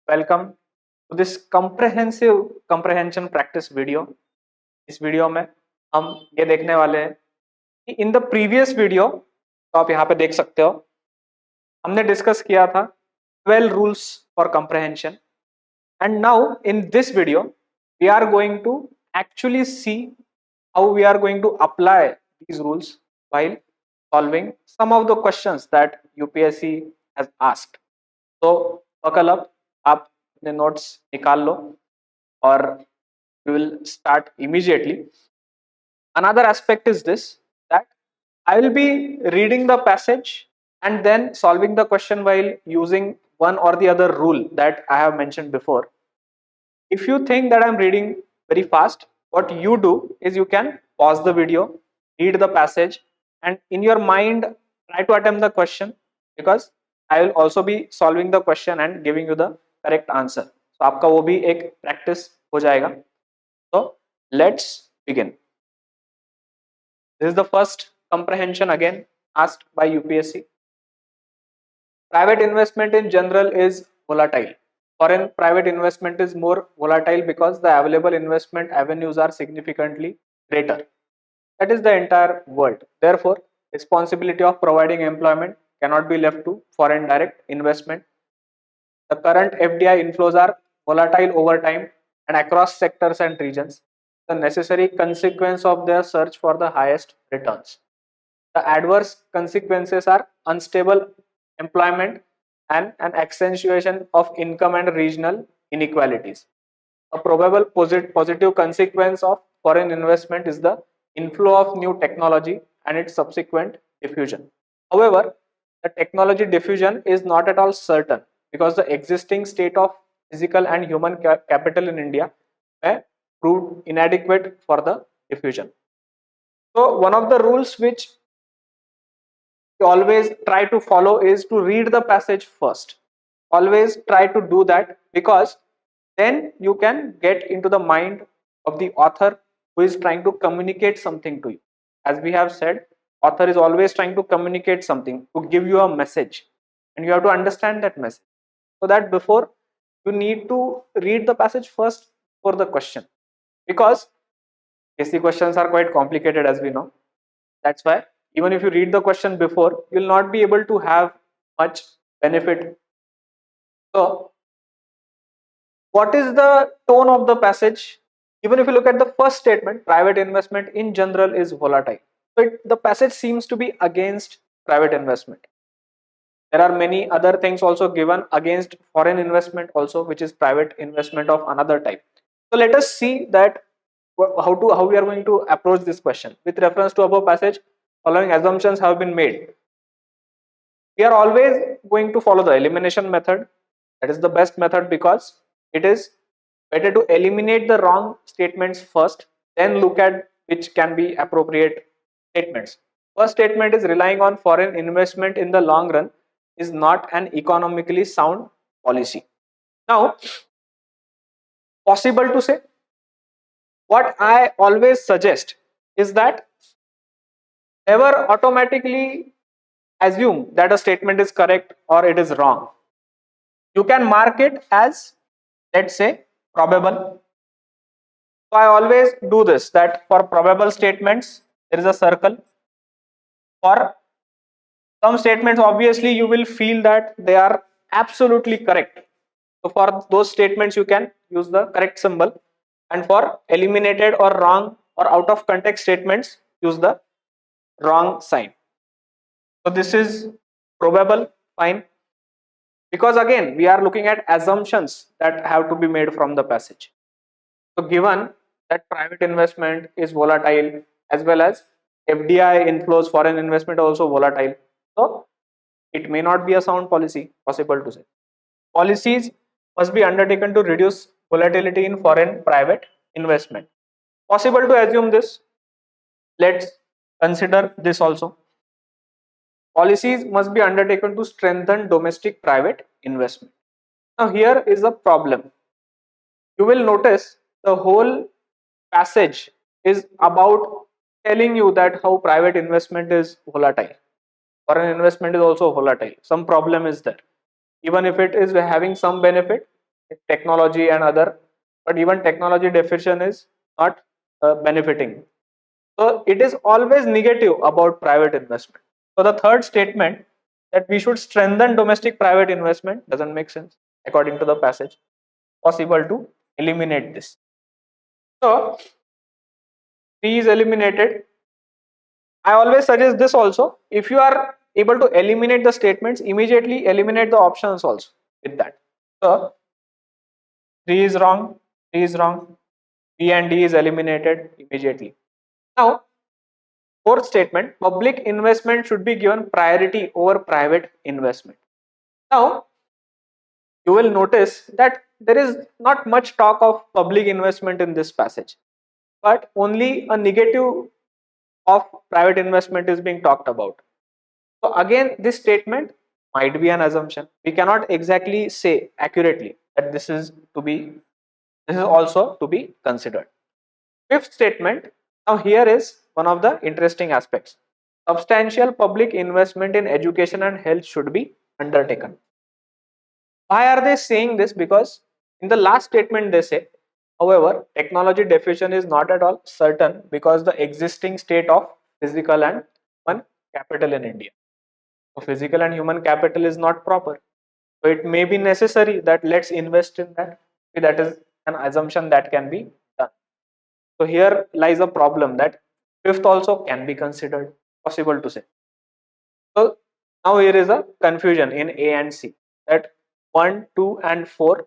Welcome to this comprehensive comprehension practice video. इस video में हम ये देखने वाले हैं कि इन द प्रीवियस वीडियो, तो आप यहाँ पे देख सकते हो, हमने डिस्कस किया था 12 rules for comprehension, and now in this video we are going to actually see how we are going to apply these rules while solving some of the questions that UPSC has asked. So buckle up, आप अपने notes निकाल लो और we will start immediately. Another aspect is this, that I will be reading the passage and then solving the question while using one or the other rule that I have mentioned before. If you think that I'm reading very fast, what you do is you can pause the video, read the passage, and in your mind try to attempt the question, because I will also be solving the question and giving you the correct answer. So आपका वो भी एक practice हो जाएगा. So let's begin. This is the first comprehension again asked by UPSC. Private investment in general is volatile. Foreign private investment is more volatile because the available investment avenues are significantly greater. That is the entire world. Therefore, responsibility of providing employment cannot be left to foreign direct investment. The current FDI inflows are volatile over time and across sectors and regions, the necessary consequence of their search for the highest returns. The adverse consequences are unstable employment and an accentuation of income and regional inequalities. A probable positive consequence of foreign investment is the inflow of new technology and its subsequent diffusion. However, the technology diffusion is not at all certain, because the existing state of physical and human capital in India may prove inadequate for the diffusion. So one of the rules which you always try to follow is to read the passage first. Always try to do that, because then you can get into the mind of the author who is trying to communicate something to you. As we have said, author is always trying to communicate something, to give you a message, and you have to understand that message. So that before, you need to read the passage first for the question, because basic questions are quite complicated, as we know. That's why even if you read the question before, you will not be able to have much benefit. So what is the tone of the passage? Even if you look at the first statement, private investment in general is volatile. So the passage seems to be against private investment. There are many other things also given against foreign investment also, which is private investment of another type. So let us see that how we are going to approach this question. With reference to above passage, following assumptions have been made. We are always going to follow the elimination method. That is the best method, because it is better to eliminate the wrong statements first, then look at which can be appropriate statements. First statement is relying on foreign investment in the long run is not an economically sound policy. Now, possible to say, what I always suggest is that never automatically assume that a statement is correct or it is wrong. You can mark it as, let's say, probable. So I always do this, that for probable statements there is a circle. For some statements, obviously you will feel that they are absolutely correct. So for those statements you can use the correct symbol, and for eliminated or wrong or out of context statements, use the wrong sign. So this is probable, fine, because again we are looking at assumptions that have to be made from the passage. So given that private investment is volatile, as well as FDI inflows, foreign investment also volatile, so it may not be a sound policy, possible to say. Policies must be undertaken to reduce volatility in foreign private investment. Possible to assume this. Let's consider this also. Policies must be undertaken to strengthen domestic private investment. Now here is a problem. You will notice the whole passage is about telling you that how private investment is volatile. Foreign investment is also volatile. Some problem is there. Even if it is having some benefit, technology and other, but even technology deficient is not benefiting. So it is always negative about private investment. So the third statement that we should strengthen domestic private investment doesn't make sense according to the passage. Possible to eliminate this. So 3 is eliminated. I always suggest this also. If you are able to eliminate the statements, immediately eliminate the options also with that. So 3 is wrong, 3 is wrong, B and D is eliminated immediately. Now, fourth statement, public investment should be given priority over private investment. Now, you will notice that there is not much talk of public investment in this passage, but only a negative of private investment is being talked about. So again, this statement might be an assumption. We cannot exactly say accurately that this is also to be considered. Fifth statement, now here is one of the interesting aspects. Substantial public investment in education and health should be undertaken. Why are they saying this? Because in the last statement they say, however, technology deficient is not at all certain because the existing state of physical and human capital in India. So physical and human capital is not proper. So it may be necessary that let's invest in that. That is an assumption that can be done. So here lies a problem that fifth also can be considered, possible to say. So now here is a confusion in A and C, that 1, 2 and 4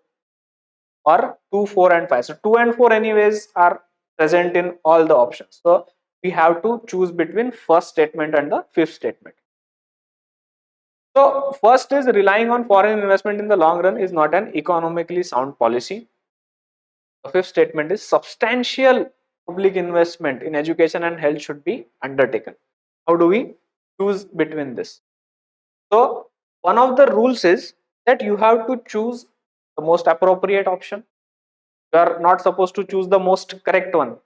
or 2, 4 and 5. So 2 and 4 anyways are present in all the options. So we have to choose between first statement and the fifth statement. So first is relying on foreign investment in the long run is not an economically sound policy. The fifth statement is substantial public investment in education and health should be undertaken. How do we choose between this? So one of the rules is that you have to choose the most appropriate option. You are not supposed to choose the most correct one.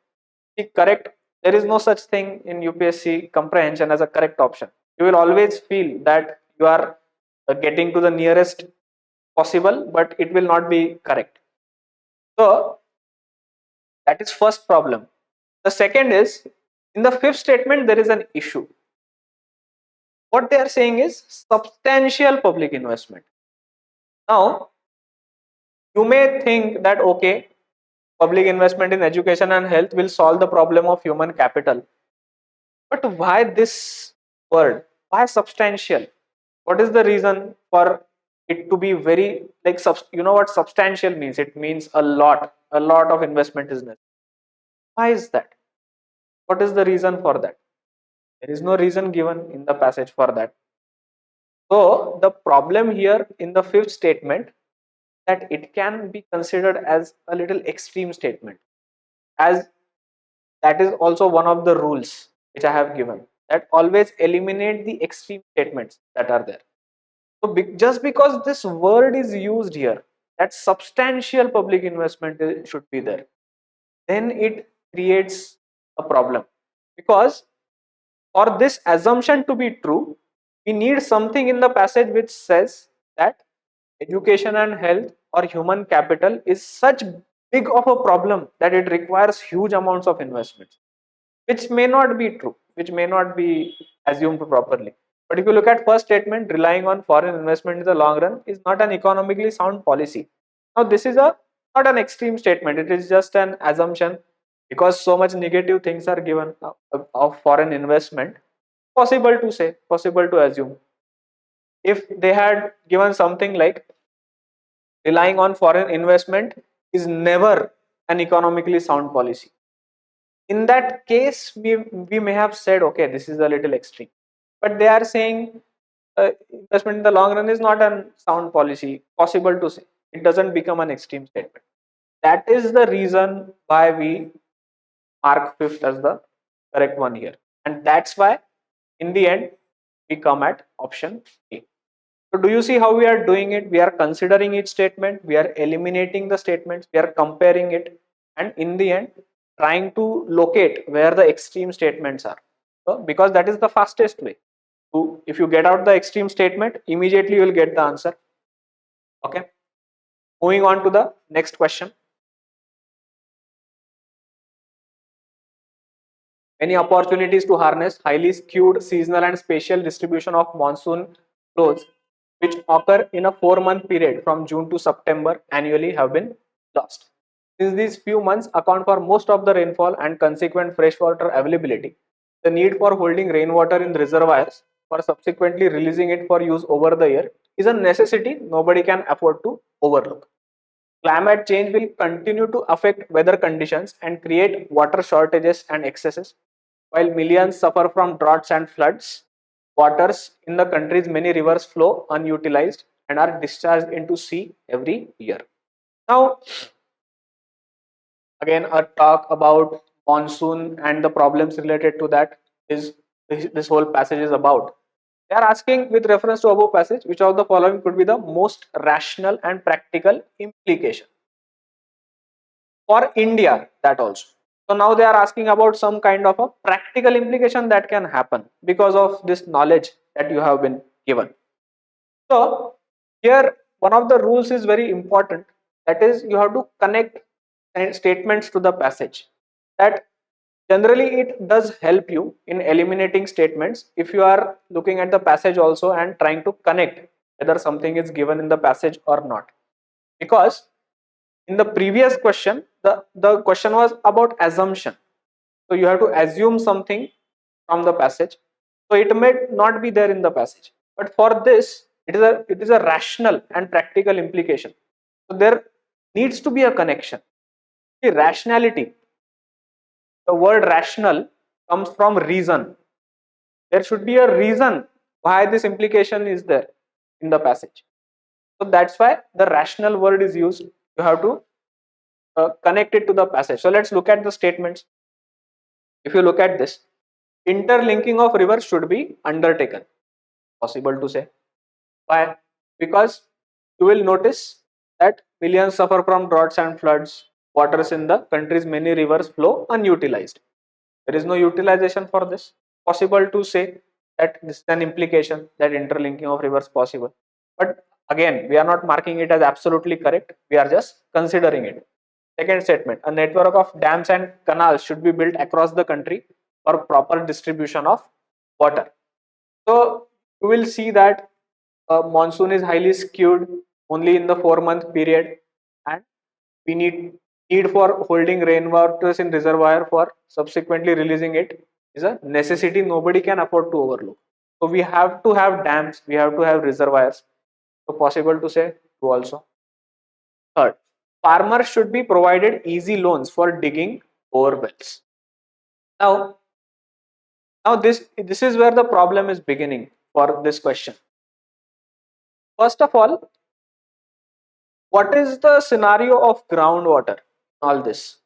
The correct, there is no such thing in UPSC comprehension as a correct option. You will always feel that you are getting to the nearest possible, but it will not be correct. So that is first problem. The second is, in the fifth statement there is an issue. What they are saying is substantial public investment. Now you may think that okay, public investment in education and health will solve the problem of human capital, but why this word? Why substantial? What is the reason for it to be very like you know what substantial means? It means a lot of investment is necessary. Why is that? What is the reason for that? There is no reason given in the passage for that. So the problem here in the fifth statement, that it can be considered as a little extreme statement, as that is also one of the rules which I have given, that always eliminate the extreme statements that are there. So just because this word is used here, that substantial public investment should be there, then it creates a problem. Because for this assumption to be true, we need something in the passage which says that education and health or human capital is such big of a problem that it requires huge amounts of investments, which may not be true, which may not be assumed properly. But if you look at first statement, relying on foreign investment in the long run is not an economically sound policy. Now this is a not an extreme statement, it is just an assumption, because so much negative things are given of foreign investment. Possible to say, possible to assume. If they had given something like relying on foreign investment is never an economically sound policy, in that case we may have said okay, this is a little extreme. But they are saying investment in the long run is not a sound policy, possible to say, it doesn't become an extreme statement. That is the reason why we mark fifth as the correct one here, and that's why in the end we come at option A. So do you see how we are doing it? We are considering each statement, we are eliminating the statements, we are comparing it, and in the end trying to locate where the extreme statements are. So, because that is the fastest way. If you get out the extreme statement, immediately you will get the answer. Okay. Moving on to the next question. Many opportunities to harness highly skewed seasonal and spatial distribution of monsoon flows, which occur in a 4-month period from June to September annually, have been lost. Since these few months account for most of the rainfall and consequent freshwater availability, the need for holding rainwater in reservoirs for subsequently releasing it for use over the year is a necessity nobody can afford to overlook. Climate change will continue to affect weather conditions and create water shortages and excesses. While millions suffer from droughts and floods, waters in the country's many rivers flow unutilized and are discharged into sea every year. Now, again, a talk about monsoon and the problems related to that is this whole passage is about. They are asking, with reference to above passage, which of the following could be the most rational and practical implication for India, that also. So now they are asking about some kind of a practical implication that can happen because of this knowledge that you have been given. So here one of the rules is very important, that is you have to connect statements to the passage. That generally it does help you in eliminating statements if you are looking at the passage also and trying to connect whether something is given in the passage or not. Because in the previous question, the question was about assumption. So you have to assume something from the passage. So it may not be there in the passage. But for this, it is a rational and practical implication. So there needs to be a connection. See, rationality, the word rational comes from reason. There should be a reason why this implication is there in the passage. So that's why the rational word is used. You have to connect it to the passage. So let's look at the statements. If you look at this, interlinking of rivers should be undertaken. Possible to say. Why? Because you will notice that millions suffer from droughts and floods. Waters in the country's many rivers flow unutilized. There is no utilization for this. Possible to say that this is an implication that interlinking of rivers possible. But again, we are not marking it as absolutely correct. We are just considering it. Second statement, a network of dams and canals should be built across the country for proper distribution of water. So you will see that monsoon is highly skewed only in the 4-month period, and we need for holding rainwaters in reservoir for subsequently releasing it is a necessity nobody can afford to overlook. So we have to have dams, we have to have reservoirs. So possible to say true also. Third, farmers should be provided easy loans for digging bore wells. Now this is where the problem is beginning for this question. First of all, what is the scenario of groundwater in all this?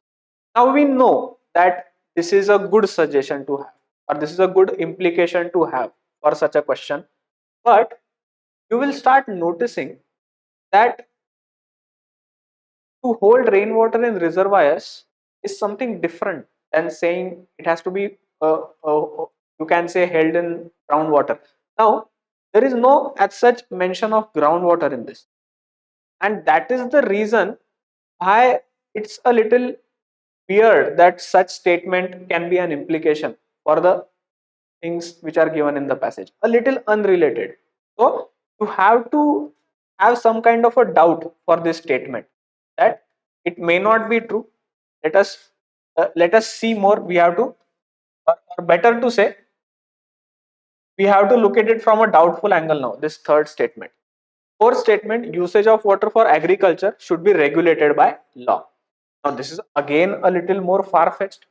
Now we know that this is a good suggestion to have, or this is a good implication to have for such a question, but you will start noticing that to hold rainwater in reservoirs is something different than saying it has to be you can say held in groundwater. Now there is no as such mention of groundwater in this, and that is the reason why it's a little weird that such statement can be an implication for the things which are given in the passage, a little unrelated. So you have to have some kind of a doubt for this statement that it may not be true. Let us see more. We have to, or better to say, we have to look at it from a doubtful angle now. This third statement. Fourth statement, usage of water for agriculture should be regulated by law. Now this is again a little more far-fetched.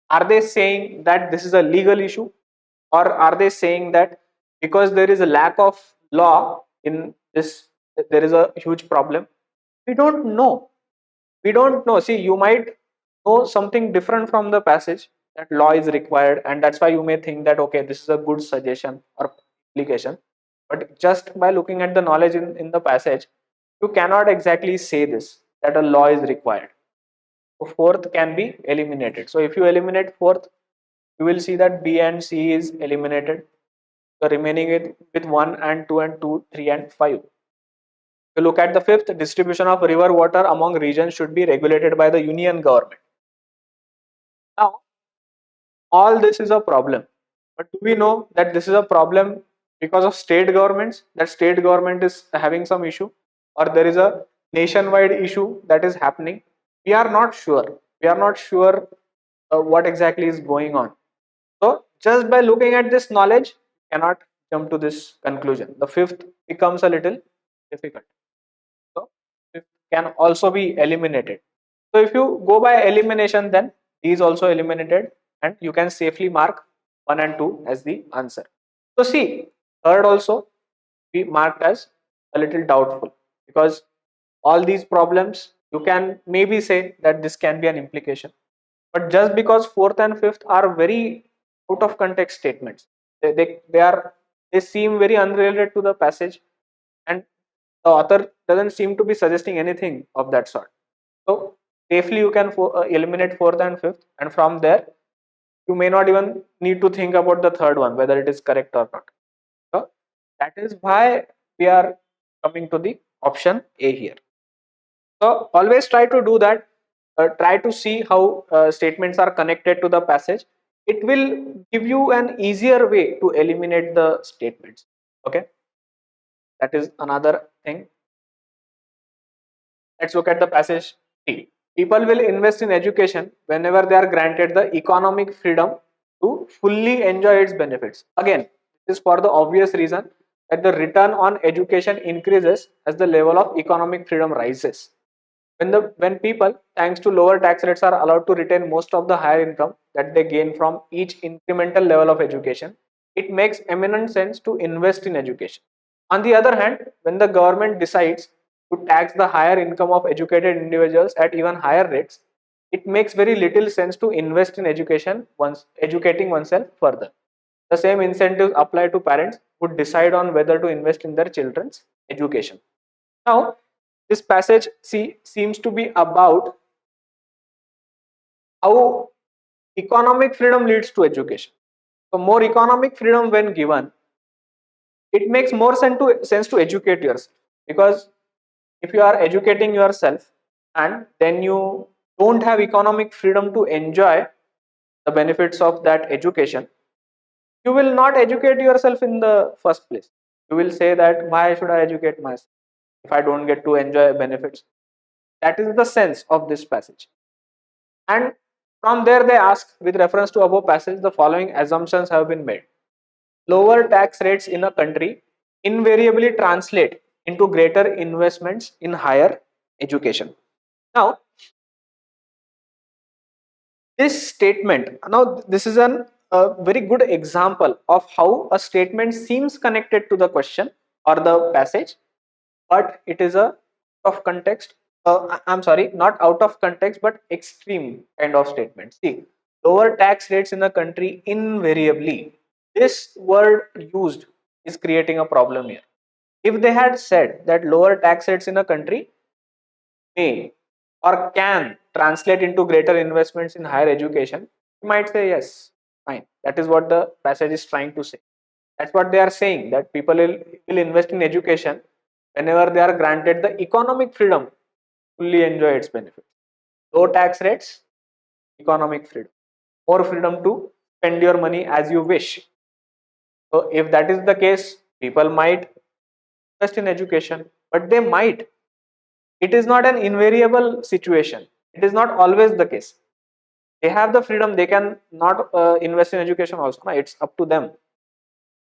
Are they saying that this is a legal issue, or are they saying that because there is a lack of law in this, there is a huge problem? We don't know. We don't know. See, you might know something different from the passage, that law is required, and that's why you may think that okay, this is a good suggestion or application. But just by looking at the knowledge in the passage, you cannot exactly say this, that a law is required. So fourth can be eliminated. So if you eliminate fourth, you will see that B and C is eliminated. The remaining with 1 and 2 and 2, 3 and 5. If you look at the fifth, distribution of river water among regions should be regulated by the union government. Now, all this is a problem. But do we know that this is a problem because of state governments, that state government is having some issue, or there is a nationwide issue that is happening? We are not sure. We are not sure what exactly is going on. So just by looking at this knowledge, cannot jump to this conclusion. The fifth becomes a little difficult. So fifth can also be eliminated. So if you go by elimination, then these also eliminated, and you can safely mark 1 and 2 as the answer. So see, third also be marked as a little doubtful, because all these problems you can maybe say that this can be an implication, but just because fourth and fifth are very out of context statements, they seem very unrelated to the passage, and the author doesn't seem to be suggesting anything of that sort. So safely you can eliminate fourth and fifth, and from there you may not even need to think about the third one, whether it is correct or not. So that is why we are coming to the option A here. So always try to do that. Try to see how statements are connected to the passage. It will give you an easier way to eliminate the statements. Okay, that is another thing. Let's look at the passage C. People will invest in education whenever they are granted the economic freedom to fully enjoy its benefits. Again, this is for the obvious reason that the return on education increases as the level of economic freedom rises. When people, thanks to lower tax rates, are allowed to retain most of the higher income that they gain from each incremental level of education, it makes eminent sense to invest in education. On the other hand, when the government decides to tax the higher income of educated individuals at even higher rates, it makes very little sense to invest in education once educating oneself further. The same incentives apply to parents who decide on whether to invest in their children's education. Now, this passage seems to be about how economic freedom leads to education. So more economic freedom when given, it makes more sense to educate yourself, because if you are educating yourself and then you don't have economic freedom to enjoy the benefits of that education, you will not educate yourself in the first place. You will say that why should I educate myself if I don't get to enjoy benefits? That is the sense of this passage. And from there they ask, with reference to above passage, the following assumptions have been made. Lower tax rates in a country invariably translate into greater investments in higher education. Now, this statement, now this is a very good example of how a statement seems connected to the question or the passage, but it is a out of context. I'm sorry, not out of context, but extreme kind of statement. See, lower tax rates in the country invariably. This word used is creating a problem here. If they had said that lower tax rates in a country may or can translate into greater investments in higher education, you might say yes, fine. That is what the passage is trying to say. That's what they are saying, that people will invest in education whenever they are granted the economic freedom to fully enjoy its benefits. Low tax rates, economic freedom, more freedom to spend your money as you wish. So if that is the case, people might invest in education, but they might. It is not an invariable situation. It is not always the case. They have the freedom, they can not invest in education also. No, it's up to them.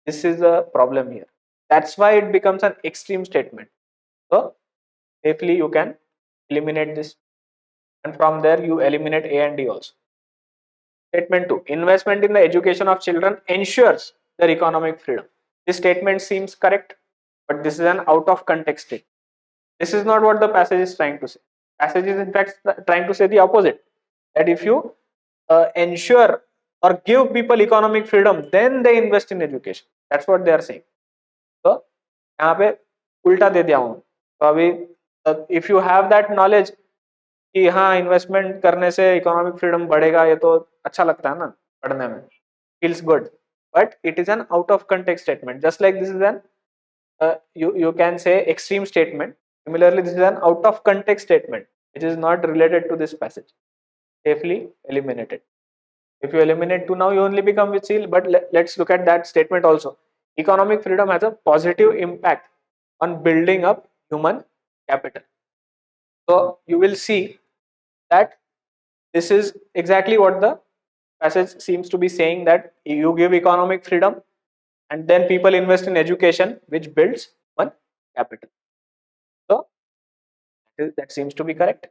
This is the problem here. That's why it becomes an extreme statement. So safely you can eliminate this, and from there you eliminate A and D also. Statement 2. Investment in the education of children ensures their economic freedom. This statement seems correct, but this is an out of context statement. This is not what the passage is trying to say. Passage is in fact trying to say the opposite, that if you ensure or give people economic freedom, then they invest in education. That's what they are saying. So यहाँ पे उल्टा दे दिया हूँ. So अभी if you have that knowledge, कि हाँ investment करने से इकोनॉमिक फ्रीडम बढ़ेगा, ये तो अच्छा लगता है ना पढ़ने में, feels good, but it is an out of context statement. Just like this is an you can say extreme statement. Similarly, this is an out of context statement which is not related to this passage. Safely eliminated. If you eliminate 2 now, you only become with seal. But let's look at that statement also. Economic freedom has a positive impact on building up human capital. So you will see that this is exactly what the passage seems to be saying, that you give economic freedom and then people invest in education which builds human capital. So that seems to be correct.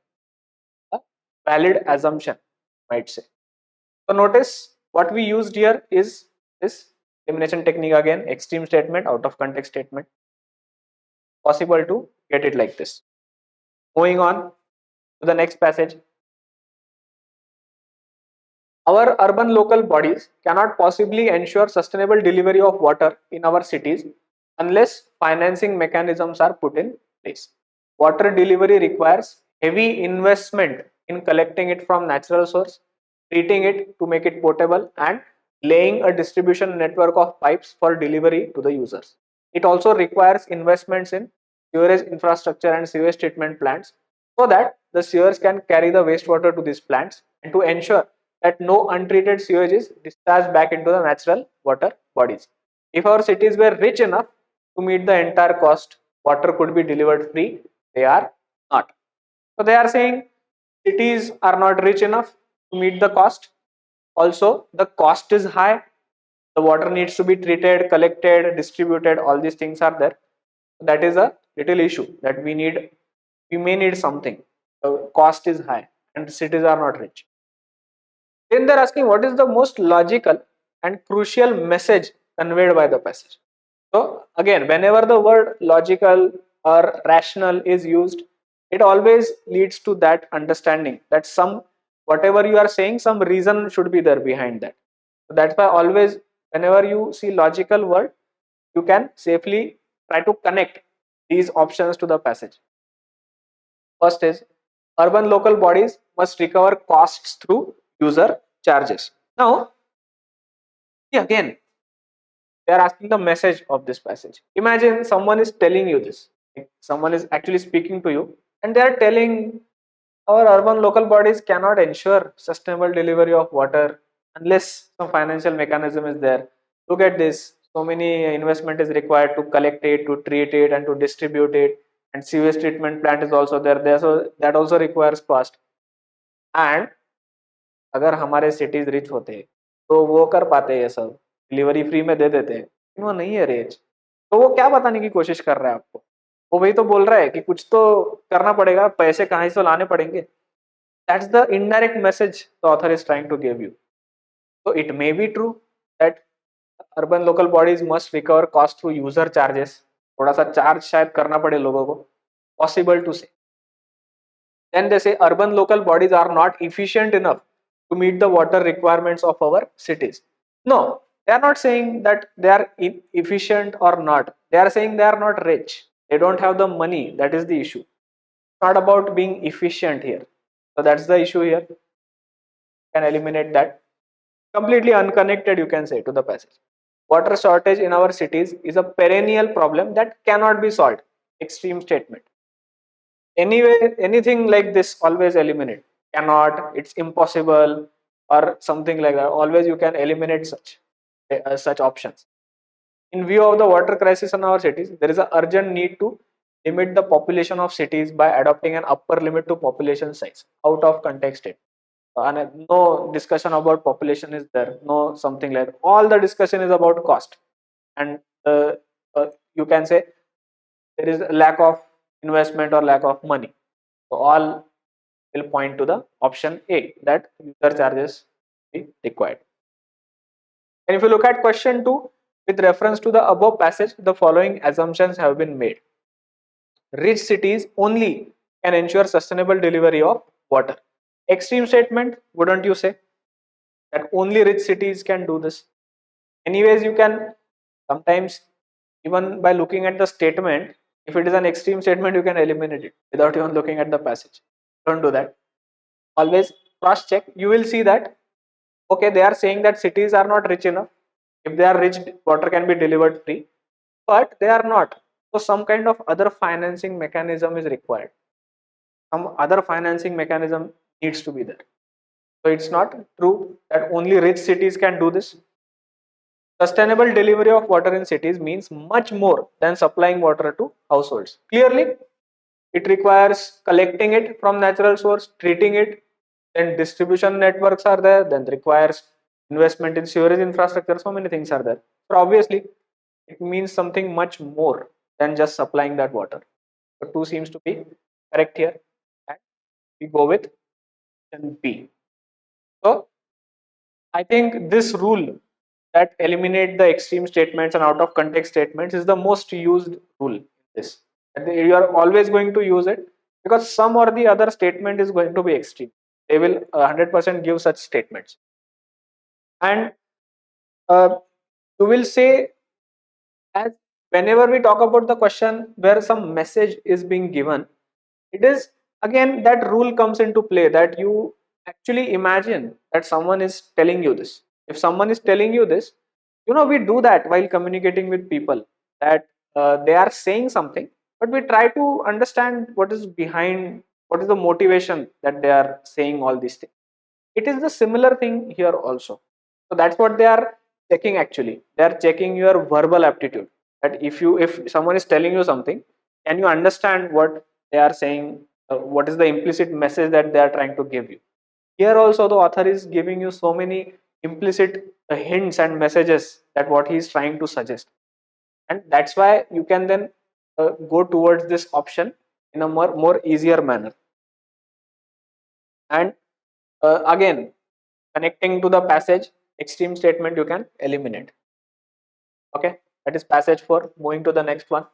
A valid assumption, might say. So notice what we used here is this elimination technique again, extreme statement, out of context statement. Possible to get it like this. Moving on to the next passage. Our urban local bodies cannot possibly ensure sustainable delivery of water in our cities unless financing mechanisms are put in place. Water delivery requires heavy investment in collecting it from natural source, treating it to make it potable, and laying a distribution network of pipes for delivery to the users. It also requires investments in sewerage infrastructure and sewage treatment plants so that the sewers can carry the wastewater to these plants, and to ensure that no untreated sewage is discharged back into the natural water bodies. If our cities were rich enough to meet the entire cost, water could be delivered free. They are not. So they are saying cities are not rich enough to meet the cost. Also, the cost is high. The water needs to be treated, collected, distributed. All these things are there. That is a little issue that we need. We may need something. The cost is high and cities are not rich. Then they're asking what is the most logical and crucial message conveyed by the passage. So again, whenever the word logical or rational is used, it always leads to that understanding that some whatever you are saying, some reason should be there behind that. So that's why always whenever you see logical word, you can safely try to connect these options to the passage. First is urban local bodies must recover costs through user charges. Now, again, they are asking the message of this passage. Imagine someone is telling you this, like someone is actually speaking to you, and they are telling our urban local bodies cannot ensure sustainable delivery of water unless some financial mechanism is there. Look at this. So many investment is required to collect it, to treat it, and to distribute it. And sewage treatment plant is also there. So that also requires cost. And अगर हमारे cities rich होते तो वो कर पाते ये सब, delivery free में दे देते हैं, लेकिन वो नहीं है रिच, तो वो क्या बताने की कोशिश कर रहा है आपको? वो वही तो बोल रहा है कि कुछ तो करना पड़ेगा, पैसे कहाँ से लाने पड़ेंगे. That's the indirect message the author is trying to give you. So it may be true that urban local bodies must recover cost through user charges. थोड़ा सा चार्ज शायद करना पड़े लोगों को. Possible to say. Then they say urban local bodies are not efficient enough to meet the water requirements of our cities. No, they are not saying that they are efficient or not. They are saying they are not rich. They don't have the money. That is the issue. It's not about being efficient here. So that's the issue here. You can eliminate that. Completely unconnected, you can say, to the passage. Water shortage in our cities is a perennial problem that cannot be solved. Extreme statement. Anyway, anything like this always eliminate. Cannot, it's impossible, or something like that. Always you can eliminate such options. In view of the water crisis in our cities, there is an urgent need to limit the population of cities by adopting an upper limit to population size. Out of context it. And no discussion about population is there. No something like that. All the discussion is about cost, and you can say there is a lack of investment or lack of money. So all will point to the option A, that user charges be required. And if you look at question 2, with reference to the above passage, the following assumptions have been made. Rich cities only can ensure sustainable delivery of water. Extreme statement, wouldn't you say? That only rich cities can do this. Anyways, you can sometimes, even by looking at the statement, if it is an extreme statement, you can eliminate it without even looking at the passage. Don't do that. always cross check. You will see that okay, they are saying that cities are not rich enough. If they are rich, water can be delivered free, but they are not. So some kind of other financing mechanism is required. Some other financing mechanism needs to be there. So it's not true that only rich cities can do this. Sustainable delivery of water in cities means much more than supplying water to households. Clearly, it requires collecting it from natural source, treating it, then distribution networks are there, then requires investment in sewerage infrastructure, so many things are there. So obviously, it means something much more than just supplying that water. So 2 seems to be correct here, and we go with option B. So I think this rule that eliminate the extreme statements and out of context statements is the most used rule in this. And you are always going to use it because some or the other statement is going to be extreme. They will 100% give such statements. And uh, you will say, as whenever we talk about the question where some message is being given, it is again that rule comes into play, that you actually imagine that someone is telling you this. If someone is telling you this, we do that while communicating with people, that they are saying something, but we try to understand what is behind, what is the motivation that they are saying all these things. It is the similar thing here also. So that's what they are checking. Actually, they are checking your verbal aptitude, that if someone is telling you something, can you understand what they are saying, what is the implicit message that they are trying to give you. Here also the author is giving you so many implicit hints and messages that what he is trying to suggest, and that's why you can then go towards this option in a more easier manner. And again, connecting to the passage, extreme statement you can eliminate. Okay, that is passage 4. Moving to the next one.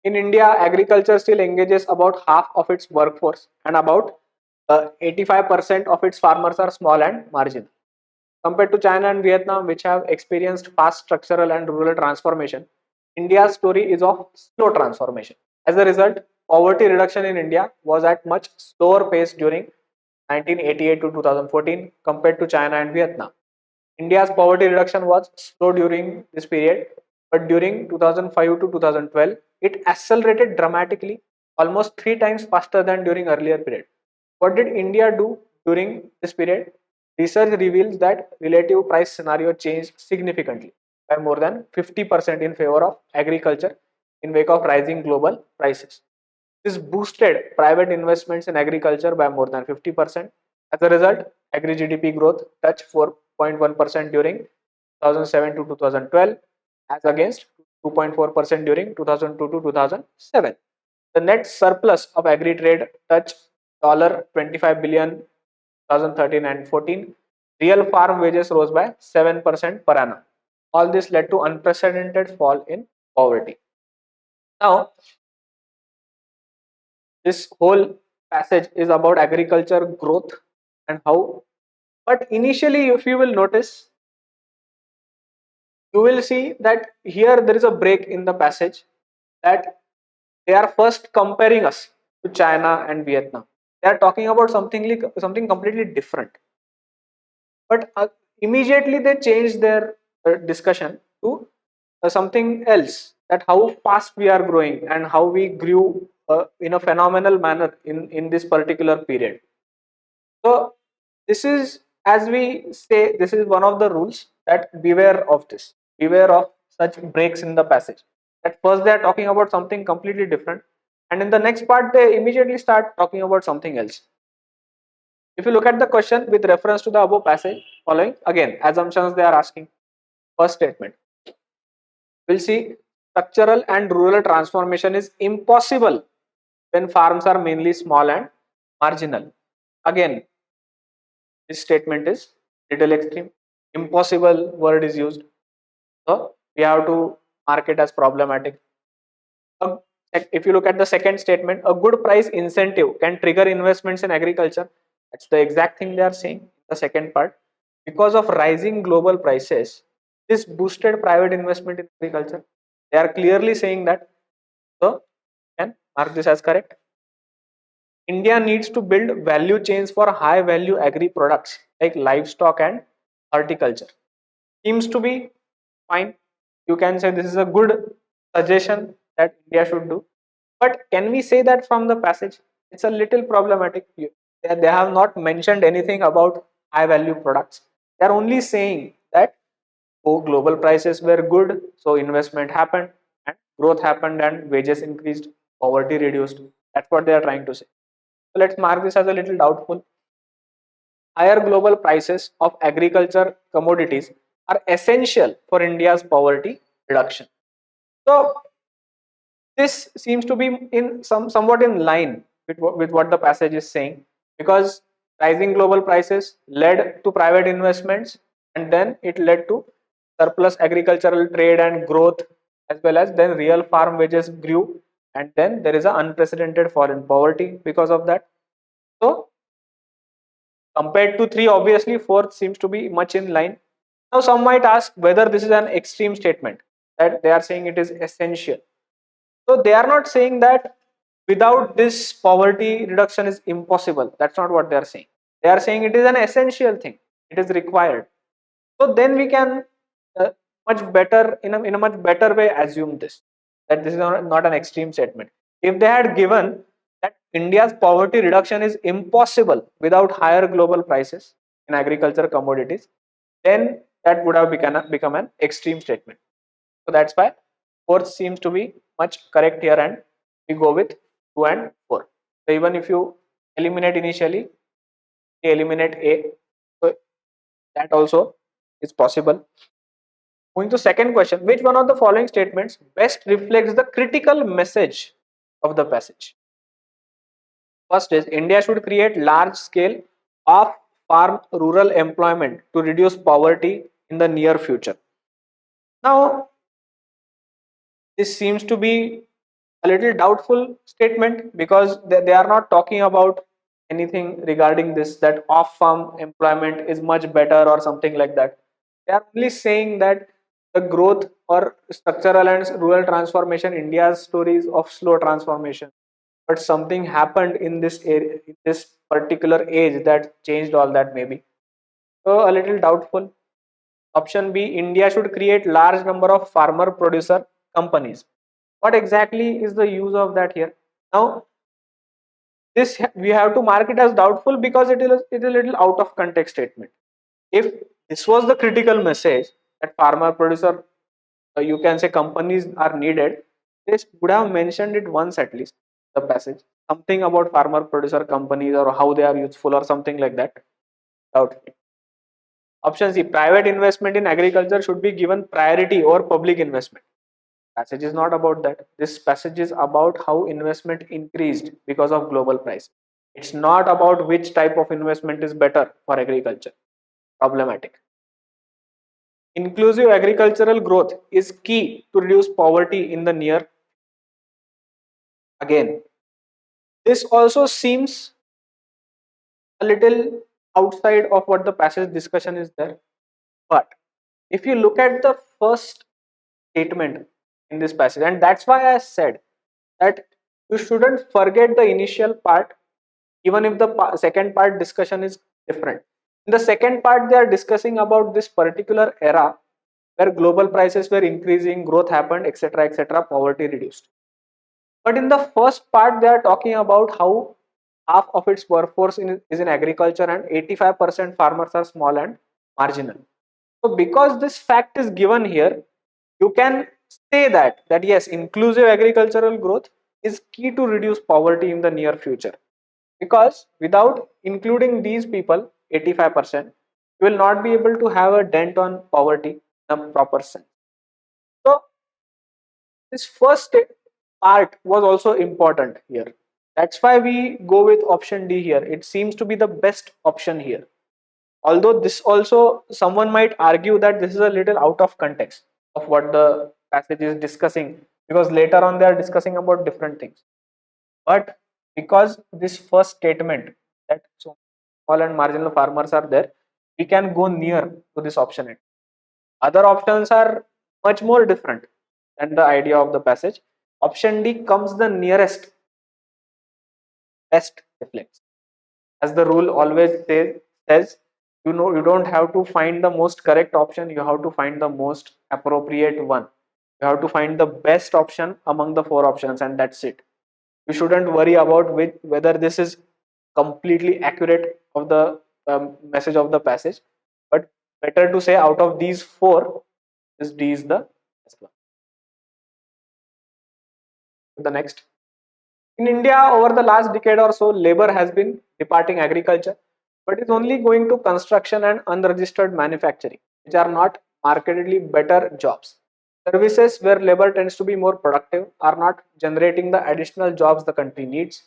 In India, agriculture still engages about half of its workforce, and about 85% of its farmers are small and marginal. Compared to China and Vietnam, which have experienced fast structural and rural transformation, India's story is of slow transformation. As a result, poverty reduction in India was at much slower pace during 1988 to 2014 compared to China and Vietnam. India's poverty reduction was slow during this period, but during 2005 to 2012, it accelerated dramatically, almost 3 times faster than during earlier period. What did India do during this period? Research reveals that relative price scenario changed significantly by more than 50% in favor of agriculture in wake of rising global prices. This boosted private investments in agriculture by more than 50%. As a result, agri GDP growth touched 4.1% during 2007 to 2012, as against 2.4% during 2002 to 2007. The net surplus of agri trade touched $25 billion 2013 and 14. Real farm wages rose by 7% per annum. All this led to unprecedented fall in poverty. Now, this whole passage is about agriculture growth and how, but initially if you will notice, you will see that here there is a break in the passage, that they are first comparing us to China and Vietnam. They are talking about something completely different, but immediately they change their discussion to something else, that how fast we are growing and how we grew in a phenomenal manner in this particular period. So this is, as we say, this is one of the rules, that beware of this, beware of such breaks in the passage. At first they are talking about something completely different, and in the next part they immediately start talking about something else. If you look at the question with reference to the above passage, following again assumptions they are asking. First statement, we'll see, structural and rural transformation is impossible when farms are mainly small and marginal. Again, this statement is little extreme. Impossible word is used, so we have to mark it as problematic. Um, if you look at the second statement, a good price incentive can trigger investments in agriculture. That's the exact thing they are saying. The second part, because of rising global prices, this boosted private investment in agriculture. They are clearly saying that. So, can mark this as correct. India needs to build value chains for high value agri products like livestock and horticulture. Seems to be fine. You can say this is a good suggestion that India should do. But can we say that from the passage? It's a little problematic. They have not mentioned anything about high value products. They are only saying that, oh, global prices were good, so investment happened and growth happened and wages increased, poverty reduced. That's what they are trying to say. So let's mark this as a little doubtful. Higher global prices of agriculture commodities are essential for India's poverty reduction. So this seems to be in somewhat in line with what the passage is saying, because rising global prices led to private investments, and then it led to surplus agricultural trade and growth, as well as then real farm wages grew, and then there is an unprecedented fall in poverty because of that. So compared to 3, obviously 4th seems to be much in line. Now some might ask whether this is an extreme statement, that they are saying it is essential. So they are not saying that without this poverty reduction is impossible. That's not what they are saying. They are saying it is an essential thing. It is required. So then we can much better in a much better way assume this, that this is not an extreme statement. If they had given that India's poverty reduction is impossible without higher global prices in agriculture commodities, then that would have become an extreme statement. So that's why 4th seems to be much correct here, and we go with 2 and 4. So even if you eliminate initially, you eliminate A, so that also is possible. Moving to second question, which one of the following statements best reflects the critical message of the passage? First is, India should create large scale of farm rural employment to reduce poverty in the near future. Now, this seems to be a little doubtful statement, because they are not talking about anything regarding this, that off farm employment is much better or something like that. They are only saying that the growth or structural and rural transformation, India's stories of slow transformation, but something happened in this area, in this particular age, that changed all that maybe. So a little doubtful. Option B, India should create large number of farmer producer companies. What exactly is the use of that here? Now, this we have to mark it as doubtful because it is a little out of context statement. If this was the critical message, that farmer producer, you can say companies are needed, this would have mentioned it once at least, the passage, something about farmer producer companies or how they are useful or something like that. Doubtful. Option C, private investment in agriculture should be given priority over public investment. Passage is not about that. This passage is about how investment increased because of global price. It's not about which type of investment is better for agriculture. Problematic. Inclusive agricultural growth is key to reduce poverty in the near. Again, this also seems a little outside of what the passage discussion is there. But if you look at the first statement in this passage, and that's why I said that you shouldn't forget the initial part, even if the second part discussion is different. In the second part, they are discussing about this particular era where global prices were increasing, growth happened, etc., etc., poverty reduced. But in the first part, they are talking about how half of its workforce is in agriculture and 85% farmers are small and marginal. So because this fact is given here, you can say that yes, inclusive agricultural growth is key to reduce poverty in the near future, because without including these people, 85%, you will not be able to have a dent on poverty in a proper sense. So this first part was also important here. That's why we go with option D here. It seems to be the best option here. Although this also, someone might argue that this is a little out of context of what the passage is discussing, because later on they are discussing about different things. But because this first statement, that so small and marginal farmers are there, we can go near to this option. Other options are much more different than the idea of the passage. Option D comes the nearest best reflects. As the rule always says, you don't have to find the most correct option, you have to find the most appropriate one. You have to find the best option among the four options, and that's it. You shouldn't worry about whether this is completely accurate of the message of the passage, but better to say out of these four, this D is the best one. The next, in India, over the last decade or so, labor has been departing agriculture, but is only going to construction and unregistered manufacturing, which are not markedly better jobs. Services where labor tends to be more productive are not generating the additional jobs the country needs.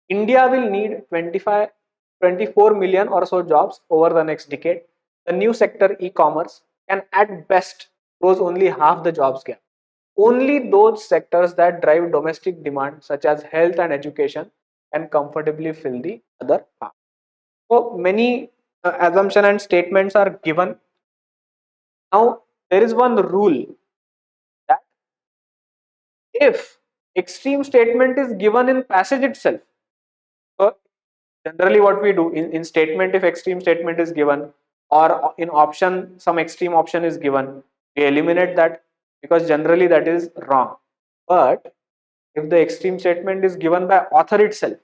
India will need 24 million or so jobs over the next decade. The new sector, e-commerce, can at best close only half the jobs gap. Only those sectors that drive domestic demand, such as health and education, can comfortably fill the other half. So many assumptions and statements are given. Now, there is one rule that if extreme statement is given in passage itself, so generally what we do in statement, if extreme statement is given or in option some extreme option is given, we eliminate that because generally that is wrong. But if the extreme statement is given by author itself,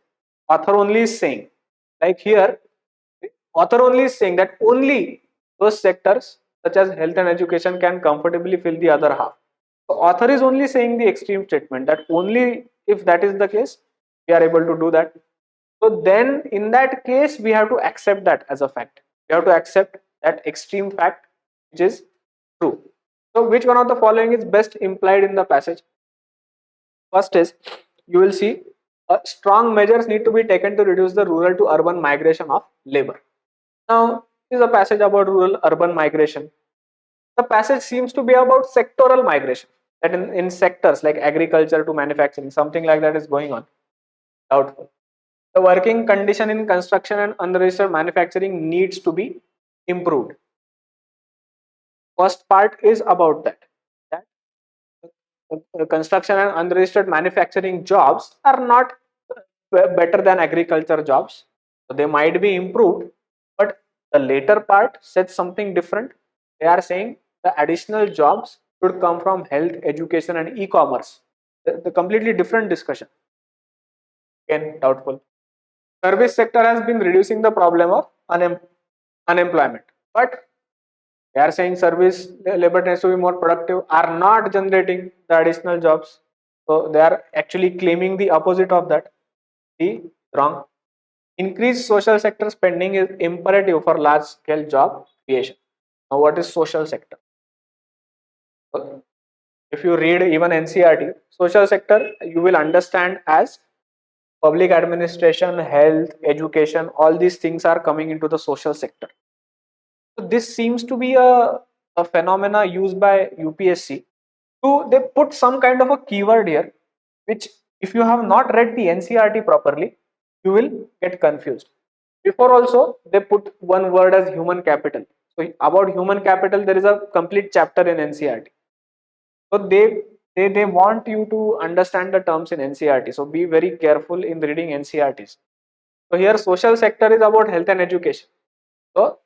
author only is saying, like here, author only is saying that only those sectors such as health and education can comfortably fill the other half. So author is only saying the extreme statement that only if that is the case, we are able to do that. So then in that case, we have to accept that as a fact. We have to accept that extreme fact which is true. So which one of the following is best implied in the passage? First is, you will see strong measures need to be taken to reduce the rural to urban migration of labor. Now, this is a passage about rural urban migration. The passage seems to be about sectoral migration, that in sectors like agriculture to manufacturing, something like that is going on. Doubtful. The working condition in construction and unregistered manufacturing needs to be improved. First part is about that. Construction and unregistered manufacturing jobs are not better than agriculture jobs. So they might be improved, but the later part says something different. They are saying the additional jobs should come from health, education, and e-commerce. The completely different discussion. Again, doubtful. Service sector has been reducing the problem of unemployment, but they are saying service labor tends to be more productive, are not generating the additional jobs. So they are actually claiming the opposite of that. The wrong. Increased social sector spending is imperative for large scale job creation. Now, what is social sector? If you read even NCERT, social sector you will understand as public administration, health, education, all these things are coming into the social sector. So this seems to be a phenomena used by UPSC. So they put some kind of a keyword here, which if you have not read the NCERT properly, you will get confused. Before also, they put one word as human capital. So about human capital, there is a complete chapter in NCERT. So they want you to understand the terms in NCERT. So be very careful in reading NCERTs. So here social sector is about health and education. So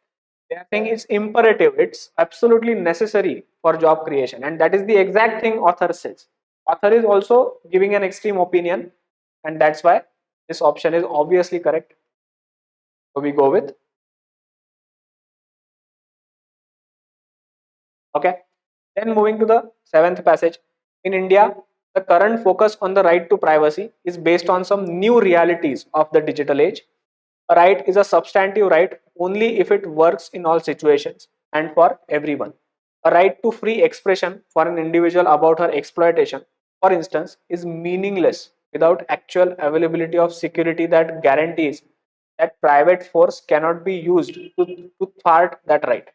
they are saying it's imperative, it's absolutely necessary for job creation, and that is the exact thing author says. Author is also giving an extreme opinion, and that's why this option is obviously correct. So we go with, okay. Then moving to the seventh passage. In India, the current focus on the right to privacy is based on some new realities of the digital age. A right is a substantive right only if it works in all situations and for everyone. A right to free expression for an individual about her exploitation, for instance, is meaningless without actual availability of security that guarantees that private force cannot be used to thwart that right.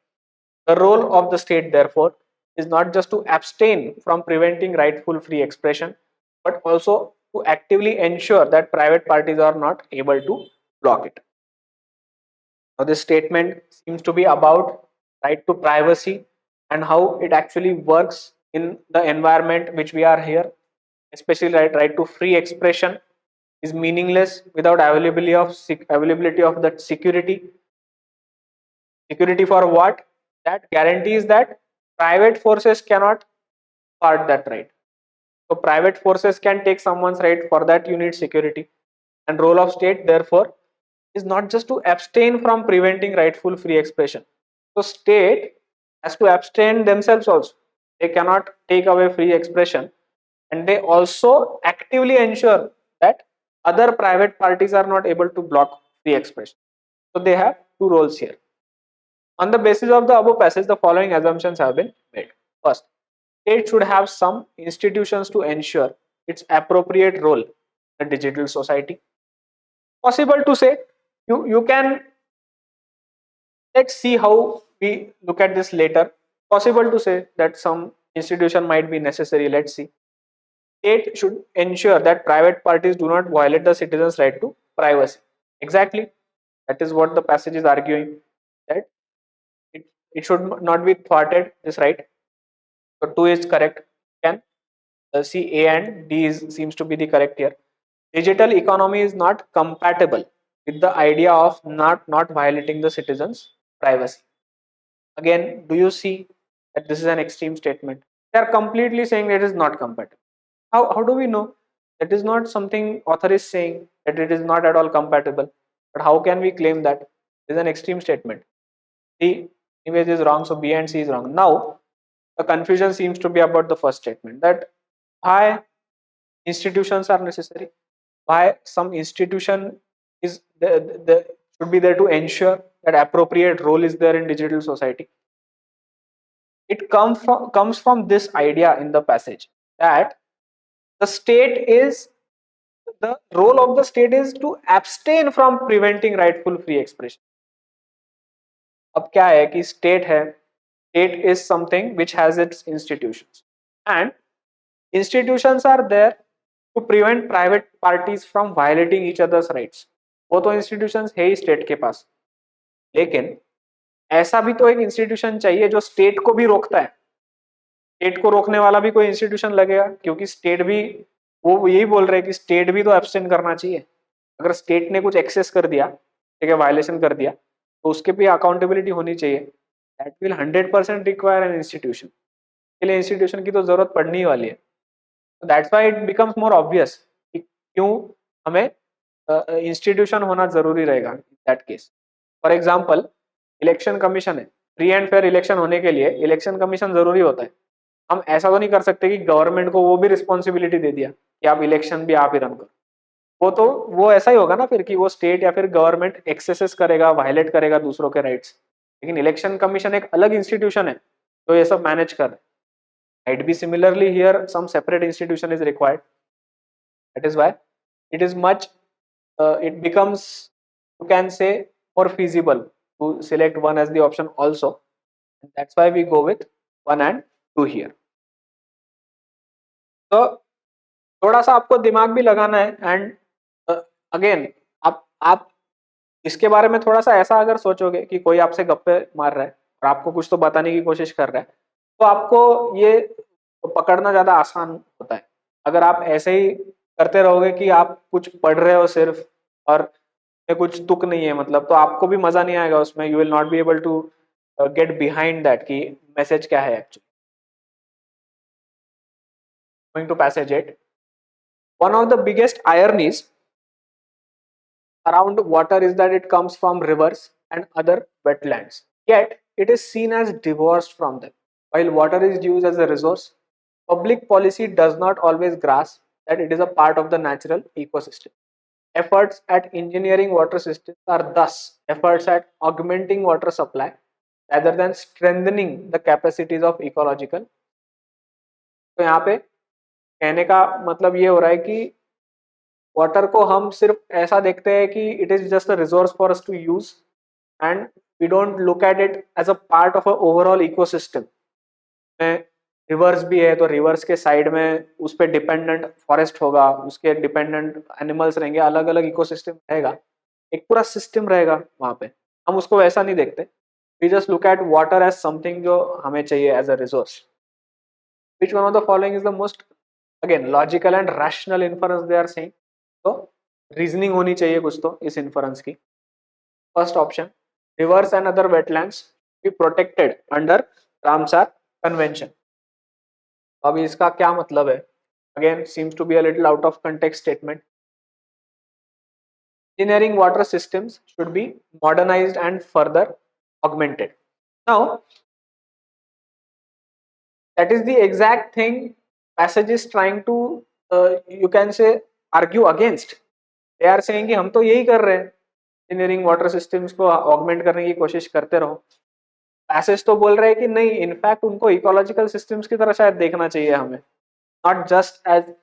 The role of the state, therefore, is not just to abstain from preventing rightful free expression, but also to actively ensure that private parties are not able to block it. Now, this statement seems to be about right to privacy and how it actually works in the environment which we are here, especially right to free expression. is meaningless without availability of that security. Security for what? That guarantees that private forces cannot part that right. So private forces can take someone's right, for that you need security. And role of state therefore is not just to abstain from preventing rightful free expression. So state has to abstain themselves also. They cannot take away free expression, and they also actively ensure that other private parties are not able to block free expression. So they have two roles here. On the basis of the above passage, the following assumptions have been made. First, state should have some institutions to ensure its appropriate role in a digital society. Possible to say, you can, let's see how we look at this later. Possible to say that some institution might be necessary. Let's see. State should ensure that private parties do not violate the citizens' right to privacy. Exactly. That is what the passage is arguing, that it should not be thwarted, this right. So 2 is correct. Can see A and D seems to be the correct here. Digital economy is not compatible with the idea of not violating the citizens' privacy. Again, do you see that this is an extreme statement? They are completely saying that it is not compatible. How do we know? That is not something author is saying, that it is not at all compatible. But how can we claim that? It is an extreme statement. The image is wrong, so B and C is wrong. Now, the confusion seems to be about the first statement, that why institutions are necessary, why some institution is should be there to ensure that appropriate role is there in digital society. It comes from this idea in the passage, that the role of the state is to abstain from preventing rightful free expression. अब क्या है कि state is something which has its institutions, and institutions are there to prevent private parties from violating each other's rights. वो तो institutions है ही state के पास, लेकिन ऐसा भी तो एक institution चाहिए जो state को भी रोकता है. स्टेट को रोकने वाला भी कोई इंस्टीट्यूशन लगेगा, क्योंकि स्टेट भी, वो यही बोल रहे हैं कि स्टेट भी तो एब्सटेन करना चाहिए. अगर स्टेट ने कुछ एक्सेस कर दिया, ठीक है, वायलेशन कर दिया, तो उसके भी अकाउंटेबिलिटी होनी चाहिए. That will 100% require an institution. के लिए इंस्टीट्यूशन की तो जरूरत पड़नी ही वाली है. That's why it becomes more obvious कि क्यों हमें इंस्टीट्यूशन होना जरूरी रहेगा that case. For example, election commission है. फ्री एंड फेयर इलेक्शन होने के लिए इलेक्शन कमीशन जरूरी होता है. हम ऐसा तो नहीं कर सकते कि गवर्नमेंट को वो भी रिस्पॉन्सिबिलिटी दे दिया कि आप इलेक्शन भी आप ही रन करो. वो ऐसा ही होगा ना फिर, कि वो स्टेट या फिर गवर्नमेंट एक्सेसेस करेगा, वायलेट करेगा दूसरों के राइट्स. लेकिन इलेक्शन कमीशन एक अलग इंस्टीट्यूशन है जो ये सब मैनेज कर रहे हैं. Might be similarly here some separate institution is required. That is why it is much it becomes, you can say, more feasible to select one as the option also. That's why we go with 1 and 2 here. तो थोड़ा सा आपको दिमाग भी लगाना है. And again आप इसके बारे में थोड़ा सा ऐसा अगर सोचोगे कि कोई आपसे गप्पे मार रहा है और आपको कुछ तो बताने की कोशिश कर रहा है, तो आपको ये पकड़ना ज्यादा आसान होता है. अगर आप ऐसे ही करते रहोगे कि आप कुछ पढ़ रहे हो सिर्फ और कुछ तुक नहीं है मतलब, तो आपको भी मजा नहीं आएगा उसमें. You will not be able to get behind that कि मैसेज क्या है actually. Going to passage 8. One of the biggest ironies around water is that it comes from rivers and other wetlands, yet it is seen as divorced from them. While water is used as a resource, public policy does not always grasp that it is a part of the natural ecosystem. Efforts at engineering water systems are thus efforts at augmenting water supply rather than strengthening the capacities of ecological. तो यहाँ पे कहने का मतलब ये हो रहा है कि वाटर को हम सिर्फ ऐसा देखते हैं कि it is just a resource for us to use, and we don't look at it as a part of a overall ecosystem. में रिवर्स भी है तो रिवर्स के साइड में उस पर डिपेंडेंट फॉरेस्ट होगा, उसके डिपेंडेंट एनिमल्स रहेंगे, अलग अलग इकोसिस्टम रहेगा, एक पूरा सिस्टम रहेगा वहाँ पे. हम उसको वैसा नहीं देखते. We just look at water as something जो हमें चाहिए as a resource. Which one of the following is the most, again, logical and rational inference they are saying? So reasoning होनी चाहिए कुछ तो इस इन्फ्रेंस की। First option, rivers and other wetlands be protected under Ramsar convention. अब इसका क्या मतलब है? Again seems to be a little out of context statement. Engineering water systems should be modernized and further augmented. Now, that is the exact thing passage is trying to, you can say, argue against. They are saying कि हम तो यही कर रहे हैं, engineering water systems को augment करने की कोशिश करते रहो। पैसेज तो बोल रहे हैं कि नहीं, इनफैक्ट उनको इकोलॉजिकल सिस्टम्स की तरह शायद देखना चाहिए हमें, not just as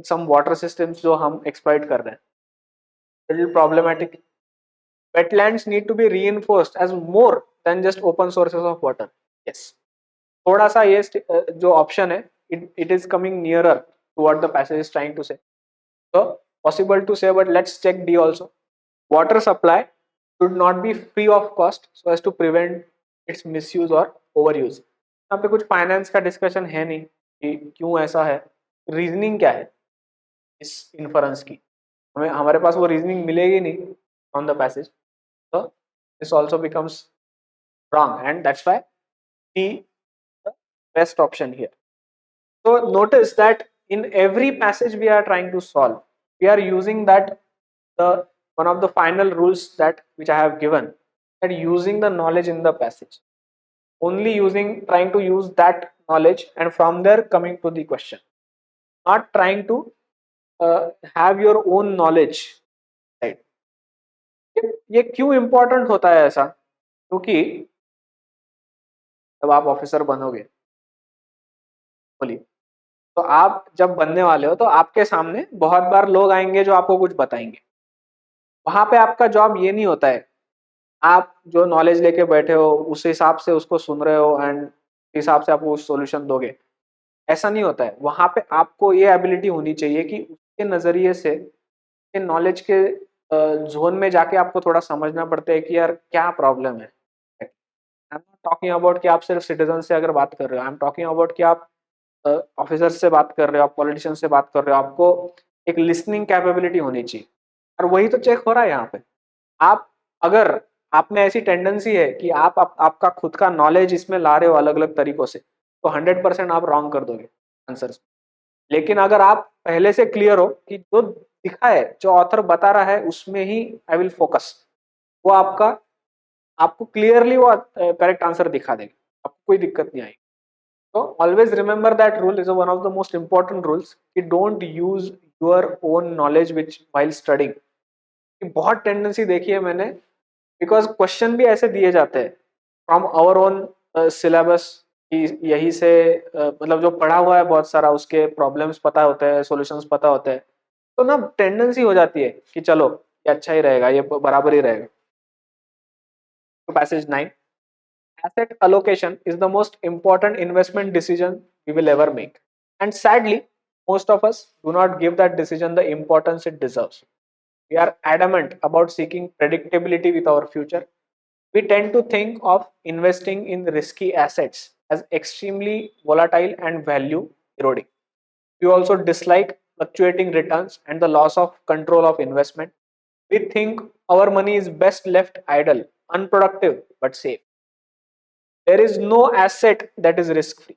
some water systems जो हम एक्सप्लॉइट कर रहे हैं। Little problematic. Wetlands need to be reinforced as more than just open sources of water. Yes. थोड़ा सा ये जो ऑप्शन है, it is coming nearer to what the passage is trying to say. So possible to say, but let's check D also. Water supply should not be free of cost so as to prevent its misuse or overuse. यहाँ पे कुछ finance का discussion है नहीं कि क्यों ऐसा है, रीजनिंग क्या है इस इन्फरेंस की, हमें हमारे पास वो रीजनिंग मिलेगी नहीं on the passage. So this also becomes wrong, and that's why D the best option here. So notice that in every passage we are trying to solve, we are using that the one of the final rules that which I have given, that using the knowledge in the passage, only trying to use that knowledge and from there coming to the question, not trying to have your own knowledge, right? ये क्यों important होता है ऐसा? क्योंकि जब आप officer बनोगे, बोलिए, तो आप जब बनने वाले हो तो आपके सामने बहुत बार लोग आएंगे जो आपको कुछ बताएंगे। वहां पे आपका जॉब ये नहीं होता है आप जो नॉलेज लेके बैठे हो उस हिसाब से उसको सुन रहे हो एंड हिसाब से आपको सोल्यूशन दोगे, ऐसा नहीं होता है। वहां पे आपको ये एबिलिटी होनी चाहिए कि उसके नजरिए से, नॉलेज के जोन में जाके आपको थोड़ा समझना पड़ता है कि यार क्या प्रॉब्लम है। I am not talking about कि आप सिर्फ सिटीजन से अगर बात कर रहे हो, आई एम टॉकिंग अबाउट कि आप ऑफिसर से बात कर रहे हो, आप पॉलिटिशियन से बात कर रहे हो, आपको एक लिसनिंग कैपेबिलिटी होनी चाहिए। और वही तो चेक हो रहा है यहाँ पे। आप अगर आप में ऐसी टेंडेंसी है कि आपका खुद का नॉलेज इसमें ला रहे हो अलग अलग तरीकों से, तो 100% आप रॉन्ग कर दोगे आंसर्स। लेकिन अगर आप पहले से क्लियर हो कि जो दिखा है, जो ऑथर बता रहा है उसमें ही आई विल फोकस, वो आपको क्लियरली वो करेक्ट आंसर दिखा देगा, आपको कोई दिक्कत नहीं आएगी। So always remember that rule is one of the most important rules कि don't use your own knowledge which while studying। बहुत टेंडेंसी देखी है मैंने, बिकॉज क्वेश्चन भी ऐसे दिए जाते हैं फ्रॉम आवर ओन सिलेबस, यही से मतलब जो पढ़ा हुआ है बहुत सारा, उसके प्रॉब्लम्स पता होते हैं, सॉल्यूशंस पता होते हैं, तो ना टेंडेंसी हो जाती है कि चलो ये अच्छा ही रहेगा, ये बराबर ही रहेगा। तो passage 9, asset allocation is the most important investment decision we will ever make, and sadly most of us do not give that decision the importance it deserves. We are adamant about seeking predictability with our future. We tend to think of investing in risky assets as extremely volatile and value eroding. We also dislike fluctuating returns and the loss of control of investment. We think our money is best left idle, unproductive but safe. There is no asset that is risk free.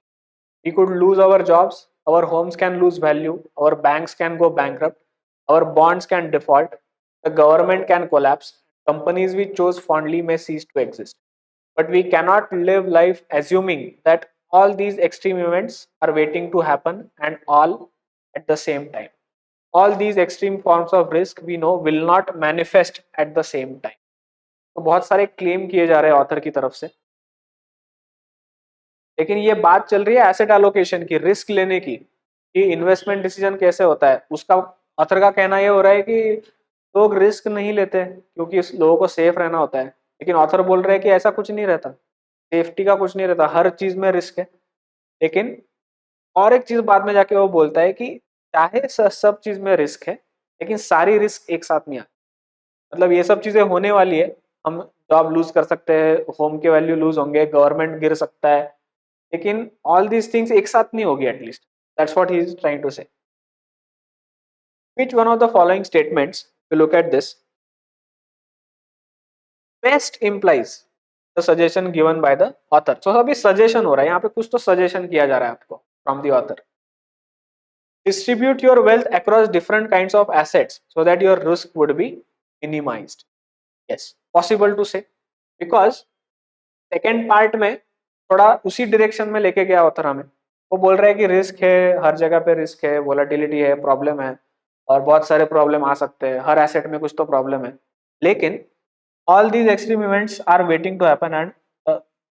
We could lose our jobs, our homes can lose value, our banks can go bankrupt, our bonds can default, the government can collapse, companies we chose fondly may cease to exist. But we cannot live life assuming that all these extreme events are waiting to happen and all at the same time. All these extreme forms of risk we know will not manifest at the same time. तो बहुत सारे claim किए जा रहे हैं author की तरफ से, लेकिन ये बात चल रही है एसेट एलोकेशन की, रिस्क लेने की, कि इन्वेस्टमेंट डिसीजन कैसे होता है। उसका ऑथर का कहना ये हो रहा है कि लोग रिस्क नहीं लेते क्योंकि लोगों को सेफ रहना होता है, लेकिन ऑथर बोल रहे हैं कि ऐसा कुछ नहीं रहता, सेफ्टी का कुछ नहीं रहता, हर चीज में रिस्क है। लेकिन और एक चीज बाद में जाके वो बोलता है कि चाहे सब चीज में रिस्क है, लेकिन सारी रिस्क एक साथ नहीं आती। मतलब ये सब चीजें होने वाली है, हम जॉब लूज कर सकते हैं, होम के वैल्यू लूज होंगे, गवर्नमेंट गिर सकता है, लेकिन ऑल दीज थिंग्स एक साथ नहीं होगी at least. That's what he is trying to say. Which one of the following statements you look at this, best implies the suggestion given by the author. So अभी suggestion हो रहा है, यहाँ पे कुछ तो suggestion किया जा रहा है आपको from the author. Distribute your wealth across different kinds of assets so that your risk would be minimized. Yes, possible to say, because second part में थोड़ा उसी direction में लेके गया author हमें. वो बोल रहा है कि रिस्क है, हर जगह पे रिस्क है, वोलेटिलिटी है, प्रॉब्लम है और बहुत सारे प्रॉब्लम आ सकते हैं, हर एसेट में कुछ तो प्रॉब्लम है, लेकिन all these extreme events are waiting to happen and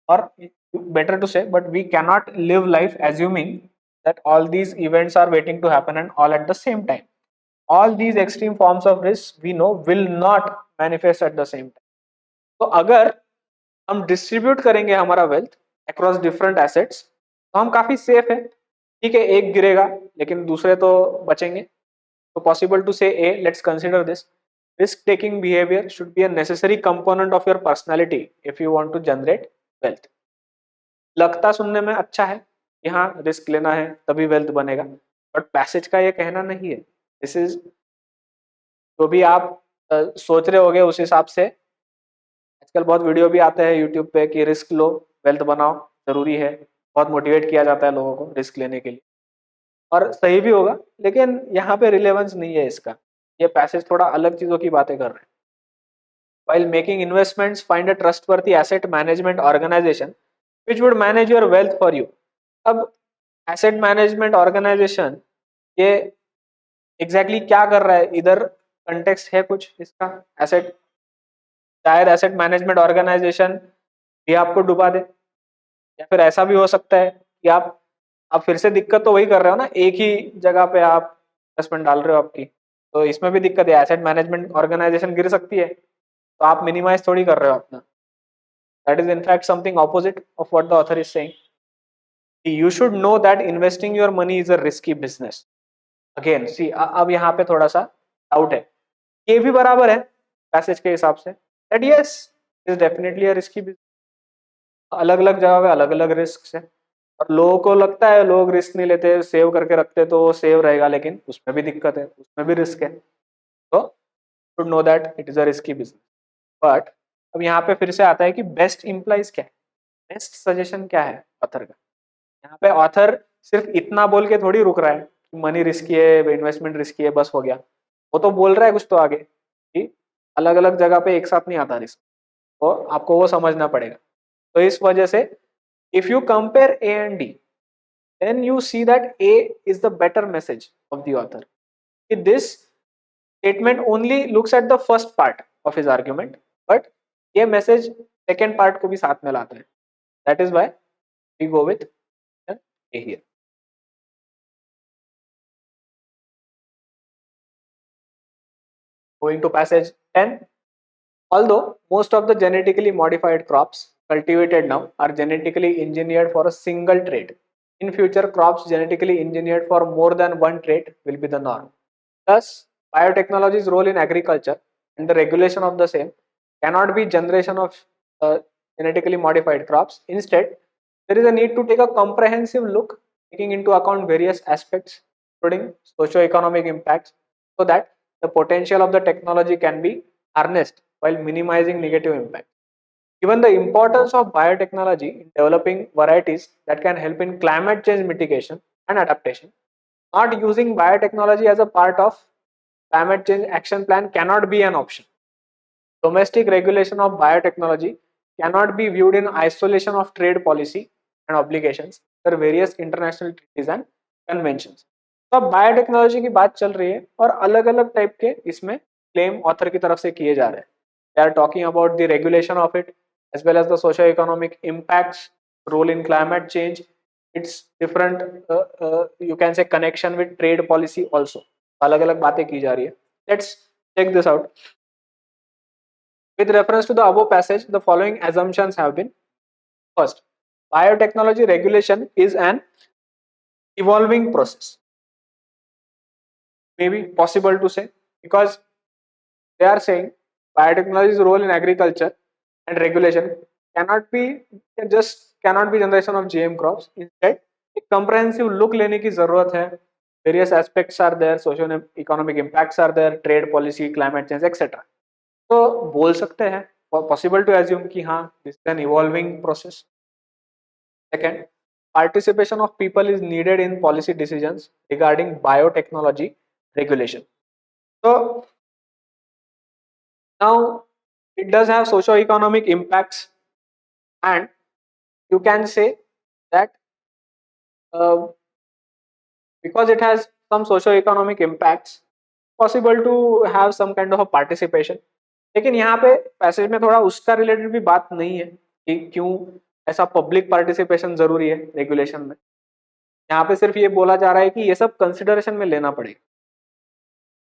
or better to say, but we cannot live life assuming that all these events are waiting to happen and all at the same time. All these extreme forms of risk we know will not manifest at the same time. तो अगर हम distribute करेंगे हमारा wealth across different assets तो हम काफी safe है. ठीक है, एक गिरेगा लेकिन दूसरे तो बचेंगे. तो possible to say a, let's consider this, risk taking behavior should be a necessary component of your personality if you want to generate wealth. लगता सुनने में अच्छा है कि हाँ रिस्क लेना है तभी वेल्थ बनेगा, बट पैसेज का ये कहना नहीं है. दिस इज जो भी आप सोच रहे होगे उस हिसाब से. आजकल बहुत वीडियो भी आते हैं यूट्यूब पे कि रिस्क लो, वेल्थ बनाओ, जरूरी है, बहुत मोटिवेट किया जाता है लोगों को रिस्क लेने के लिए, और सही भी होगा, लेकिन यहाँ पे रिलेवेंस नहीं है इसका. ये पैसेज थोड़ा अलग चीजों की बातें कर रहे हैं. While making investments, find a trustworthy asset management organization which would manage your wealth for you. अब asset management organization ये exactly क्या कर रहा है, इधर context है कुछ इसका. asset, शायद asset management organization भी आपको डुबा दे, या फिर ऐसा भी हो सकता है कि आप फिर से दिक्कत तो वही कर रहे हो ना, एक ही जगह पे आप इन्वेस्टमेंट डाल रहे हो आपकी, तो इसमें भी दिक्कत है. एसेट मैनेजमेंट ऑर्गेनाइजेशन गिर सकती है तो आप मिनिमाइज थोड़ी कर रहे हो अपना. That is in fact something opposite of what the author is saying. You should know that investing your money is a risky business. Again see, अब यहाँ पे थोड़ा सा डाउट है. ये भी बराबर है पैसेज के हिसाब से, that yes is definitely a risky business. अलग अलग जगह पे अलग अलग रिस्क है, और लोगों को लगता है लोग रिस्क नहीं लेते, सेव करके रखते तो वो सेव रहेगा, लेकिन उसमें भी दिक्कत है, उसमें भी रिस्क है. तो should know that it is a risky business. But अब यहाँ पे फिर से आता है कि बेस्ट इम्प्लाइज क्या है, बेस्ट सजेशन क्या है ऑथर का. यहाँ पे ऑथर सिर्फ इतना बोल के थोड़ी रुक रहा है कि मनी रिस्की है, इन्वेस्टमेंट रिस्की है, बस हो गया. वो तो बोल रहा है कुछ तो आगे कि अलग अलग जगह पे एक साथ नहीं आता रिस्क, तो आपको वो समझना पड़ेगा. तो इस वजह से if you compare A and D, then you see that A is the better message of the author. This statement only looks at the first part of his argument, but ये message second part को भी साथ में लाता है. That is why we go with A here. Going to passage 10. Although most of the genetically modified crops cultivated now are genetically engineered for a single trait, in future crops genetically engineered for more than one trait will be the norm. Thus, biotechnology's role in agriculture and the regulation of the same cannot be generation of genetically modified crops. Instead, there is a need to take a comprehensive look, taking into account various aspects, including socio-economic impacts, so that the potential of the technology can be harnessed while minimizing negative impact. Given the importance of biotechnology in developing varieties that can help in climate change mitigation and adaptation, not using biotechnology as a part of climate change action plan cannot be an option. Domestic regulation of biotechnology cannot be viewed in isolation of trade policy and obligations. There are various international treaties and conventions. तो अब biotechnology की बात चल रही है और अलग अलग टाइप के इसमें क्लेम ऑथर की तरफ से किए जा रहे हैं. They are talking about the regulation of it as well as the socio-economic impacts, role in climate change, its different you can say connection with trade policy also. अलग अलग बातें की जा रही है. Let's check this out. With reference to the above passage, the following assumptions have been. First, biotechnology regulation is an evolving process. Maybe possible to say, because they are saying biotechnology's role in agriculture and regulation cannot be generation of GM crops. Instead, एक comprehensive look लेने की जरूरत है various aspects are there, socio economic impacts are there, trade policy, climate change, etc. तो बोल सकते हैं, possible to assume कि हाँ this is an evolving process. Second, participation of people is needed in policy decisions regarding biotechnology regulation. So now it does have socio-economic impacts, and you can say that uh, because it has some socio-economic impacts, possible to have some kind of a participation. लेकिन यहाँ पे passage में थोड़ा उसका related भी बात नहीं है कि क्यों ऐसा पब्लिक पार्टिसिपेशन जरूरी है रेगुलेशन में. यहाँ पे सिर्फ ये बोला जा रहा है कि ये सब कंसिडरेशन में लेना पड़ेगा.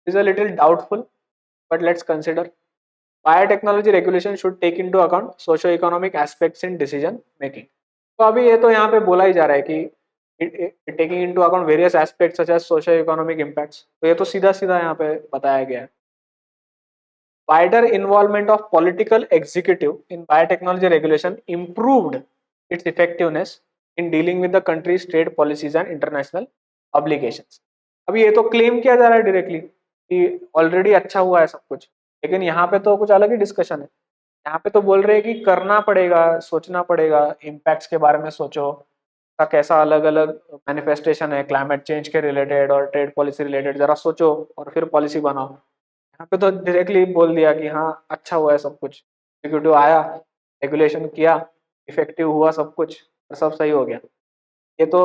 Is a little doubtful, but let's consider. Biotechnology regulation should take into account socio economic aspects in decision making. तो अभी ये तो यहाँ पे बोला ही जा रहा है कि taking into account various aspects such as socio economic impacts. तो ये तो सीधा सीधा यहाँ पे बताया गया है. Wider involvement of political executive in biotechnology regulation improved its effectiveness in dealing with the country's trade policies and international obligations. अभी ये तो क्लेम किया जा रहा है डायरेक्टली कि ऑलरेडी अच्छा हुआ है सब कुछ, लेकिन यहाँ पे तो कुछ अलग ही डिस्कशन है. यहाँ पे तो बोल रहे हैं कि करना पड़ेगा, सोचना पड़ेगा, इम्पैक्ट्स के बारे में सोचो का कैसा अलग अलग मैनिफेस्टेशन है क्लाइमेट चेंज के रिलेटेड और ट्रेड पॉलिसी रिलेटेड, जरा सोचो और फिर पॉलिसी बनाओ. यहाँ पे तो डायरेक्टली बोल दिया कि हाँ अच्छा हुआ है सब कुछ, एग्जीक्यूटिव आया, रेगुलेशन किया, इफेक्टिव हुआ सब कुछ और सब सही हो गया. ये तो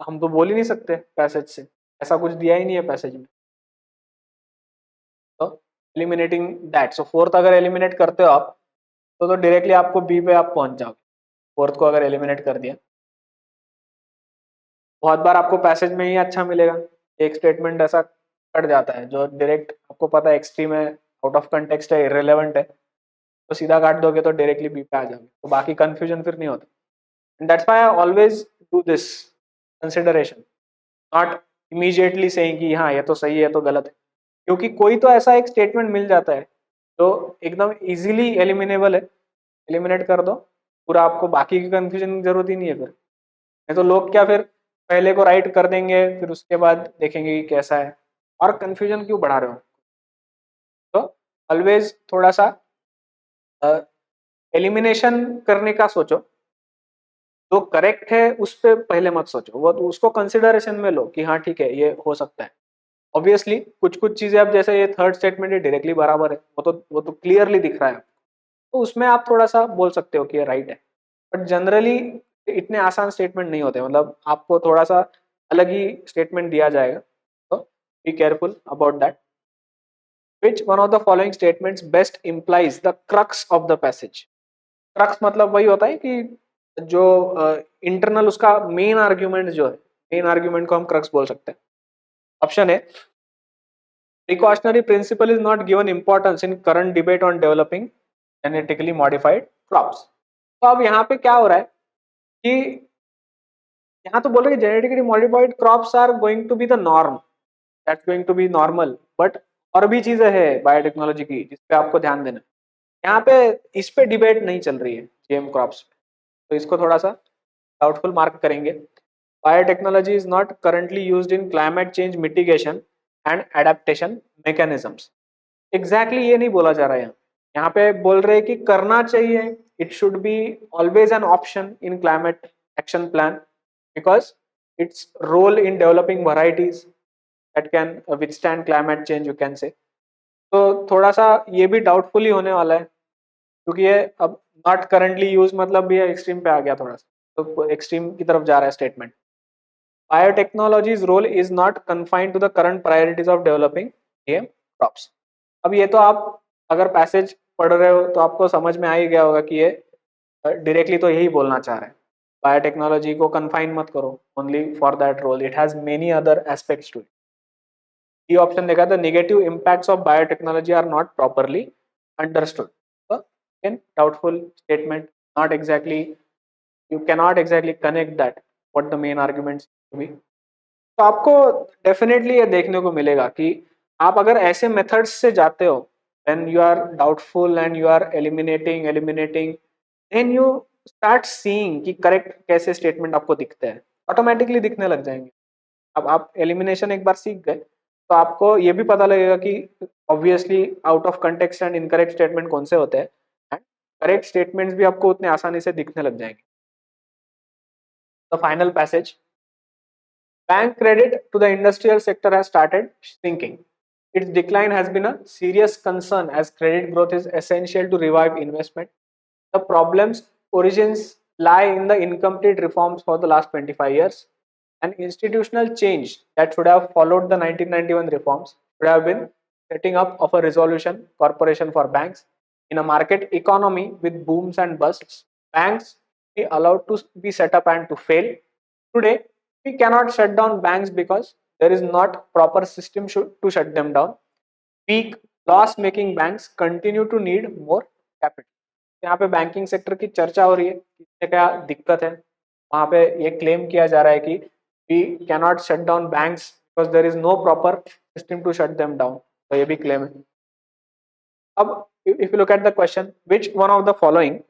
हम तो बोल ही नहीं सकते पैसेज से, ऐसा कुछ दिया ही नहीं है पैसेज में. तो एलिमिनेटिंग दैट, सो फोर्थ अगर एलिमिनेट करते हो आप तो डायरेक्टली आपको बी पे आप पहुंच जाओगे. फोर्थ को अगर एलिमिनेट कर दिया, बहुत बार आपको पैसेज में ही अच्छा मिलेगा. एक स्टेटमेंट ऐसा कट जाता है जो डायरेक्ट आपको पता है एक्सट्रीम है, आउट ऑफ कंटेक्स्ट है, इररिलेवेंट है, तो सीधा काट दोगे तो डायरेक्टली बी पे आ जाओगे. तो बाकी कंफ्यूजन फिर नहीं होता. And that's why I always do this consideration, not immediately saying कि हाँ ये तो सही है तो गलत है. क्योंकि कोई तो ऐसा एक स्टेटमेंट मिल जाता है जो एकदम इजीली एलिमिनेबल है, एलिमिनेट कर दो पूरा, आपको बाकी की कंफ्यूजन की जरूरत ही नहीं है. फिर नहीं तो लोग क्या फिर पहले को राइट कर देंगे, फिर उसके बाद देखेंगे कि कैसा है, और कंफ्यूजन क्यों बढ़ा रहे हो. तो ऑलवेज थोड़ा सा एलिमिनेशन करने का सोचो, जो करेक्ट है उस पर पहले मत सोचो, वो तो उसको कंसिडरेशन में लो कि हाँ ठीक है ये हो सकता है. ऑब्वियसली कुछ कुछ चीजें अब जैसे ये थर्ड स्टेटमेंट है डायरेक्टली बराबर है, वो तो क्लियरली दिख रहा है, तो उसमें आप थोड़ा सा बोल सकते हो कि ये राइट है. बट जनरली इतने आसान स्टेटमेंट नहीं होते, मतलब आपको थोड़ा सा अलग ही स्टेटमेंट दिया जाएगा. तो be careful about that. Which one of the following statements best implies the crux of the passage? Crux मतलब वही होता है कि जो इंटरनल उसका मेन आर्ग्यूमेंट जो है, मेन आर्ग्यूमेंट को हम क्रक्स बोल सकते हैं. ऑप्शन है precautionary principle is not given importance in current debate on developing genetically modified crops. तो अब यहाँ पे क्या हो रहा है कि यहाँ तो बोल रहे हैं genetically modified crops are going to be the norm, that's going to be normal, but और भी चीजें हैं बायोटेक्नोलॉजी की जिस पे आपको ध्यान देना है. यहाँ पे इस पे डिबेट नहीं चल रही है जीएम क्रॉप्स पे, तो इसको थोड़ा सा डाउटफुल मार्क करेंगे. Biotechnology is not currently used in climate change mitigation and adaptation mechanisms. Exactly ये नहीं बोला जा रहा है. यहाँ पे बोल रहे हैं कि करना चाहिए, it should be always an option in climate action plan because its role in developing varieties that can withstand climate change you can say. तो थोड़ा सा ये भी डाउटफुल ही होने वाला है क्योंकि ये अब नॉट करंटली यूज मतलब भी एक्सट्रीम पे आ गया थोड़ा सा, तो एक्सट्रीम की तरफ जा रहा है statement. Biotechnology's role is not confined to the current priorities of developing game crops. अब ये तो आप अगर पैसेज पढ़ रहे हो तो आपको समझ में आ ही गया होगा कि ये डायरेक्टली तो यही बोलना चाह रहे हैं, बायोटेक्नोलॉजी को कन्फाइन मत करो only for that role, it has many other aspects to it. ये ऑप्शन देखा था negative impacts of biotechnology are not properly understood. again doubtful statement, not exactly, you cannot exactly connect that what the main arguments to be. तो आपको definitely ये देखने को मिलेगा कि आप अगर ऐसे मेथड्स से जाते हो when you are doubtful and you are eliminating then you start seeing कि करेक्ट कैसे स्टेटमेंट आपको दिखते हैं, ऑटोमेटिकली दिखने लग जाएंगे. अब आप एलिमिनेशन एक बार सीख गए तो आपको ये भी पता लगेगा कि obviously out of context and incorrect statement कौन से होते हैं, एंड करेक्ट स्टेटमेंट्स भी आपको उतने आसानी से दिखने लग जाएंगे. The final passage. Bank credit to the industrial sector has started shrinking. Its decline has been a serious concern as credit growth is essential to revive investment. The problem's origins lie in the incomplete reforms for the last 25 years. An institutional change that should have followed the 1991 reforms should have been setting up of a resolution corporation for banks. In a market economy with booms and busts, banks be allowed to be set up and to fail. Today, we cannot shut down banks because there is not proper system to shut them down. Weak, loss-making banks continue to need more capital. यहाँ पे banking sector की चर्चा हो रही है, इससे क्या दिक्कत है, वहाँ पे ये क्लेम किया जा रहा है कि we cannot shut down banks because there is no proper system to shut them down. तो ये भी क्लेम है. अब if you look at the question, which one of the following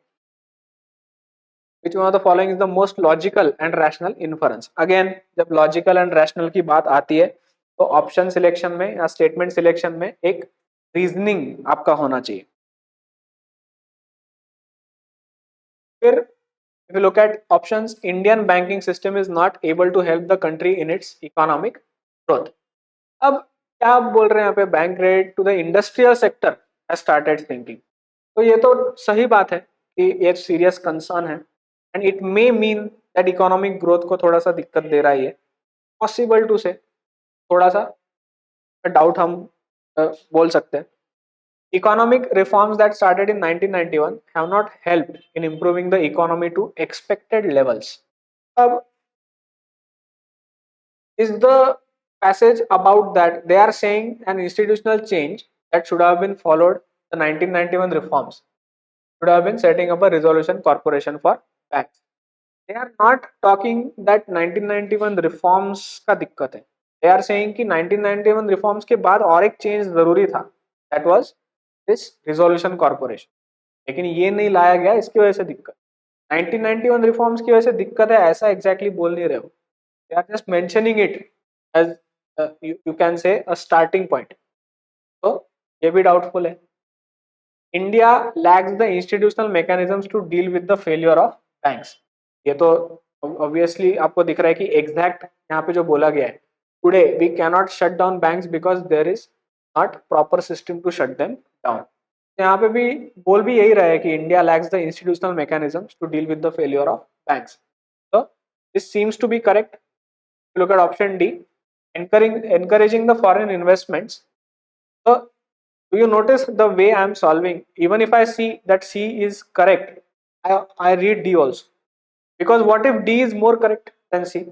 is the most logical and rational inference? Again, जब logical and rational की बात आती है तो ऑप्शन सिलेक्शन में या स्टेटमेंट सिलेक्शन में एक रीजनिंग आपका होना चाहिए. फिर if you look at options, Indian banking system is not able to help the country in its economic growth. अब क्या आप बोल रहे हैं यहाँ पे, bank credit to the industrial sector has started thinking. तो ये तो सही बात है कि ये सीरियस कंसर्न है and it may mean that economic growth को थोड़ा सा दिक्कत दे रहा है. ये पॉसिबल टू से थोड़ा सा डाउट हम बोल सकते हैं. Economic reforms that started in 1991 have not helped in improving the economy to expected levels. अब is the passage about that they are saying an institutional change that should have been followed the 1991 reforms should have been setting up a resolution corporation for banks. They are not talking that 1991 reforms का दिक्कत है. They are saying कि 1991 reforms के बाद और एक change जरूरी था, that was this resolution corporation. लेकिन ये नहीं लाया गया, इसकी वजह से दिक्कत. 1991 रिफॉर्म्स की वजह से दिक्कत है ऐसा एग्जैक्टली बोल नहीं रहे हो. They are just mentioning it as you can say a starting point. तो ये भी डाउटफुल है. India lacks the institutional mechanisms to deal with the failure of banks. ये तो ऑब्वियसली आपको दिख रहा है कि एग्जैक्ट यहाँ पे जो बोला गया है, today we cannot shut down banks because there is not proper system to shut them down. यहाँ पे भी बोल भी यही रहा है कि India lacks the institutional mechanisms to deal with the failure of banks. So this seems to be correct. If you look at option D, encouraging the foreign investments. So do you notice the way I am solving? Even if I see that C is correct, I read D also. Because what if D is more correct than C?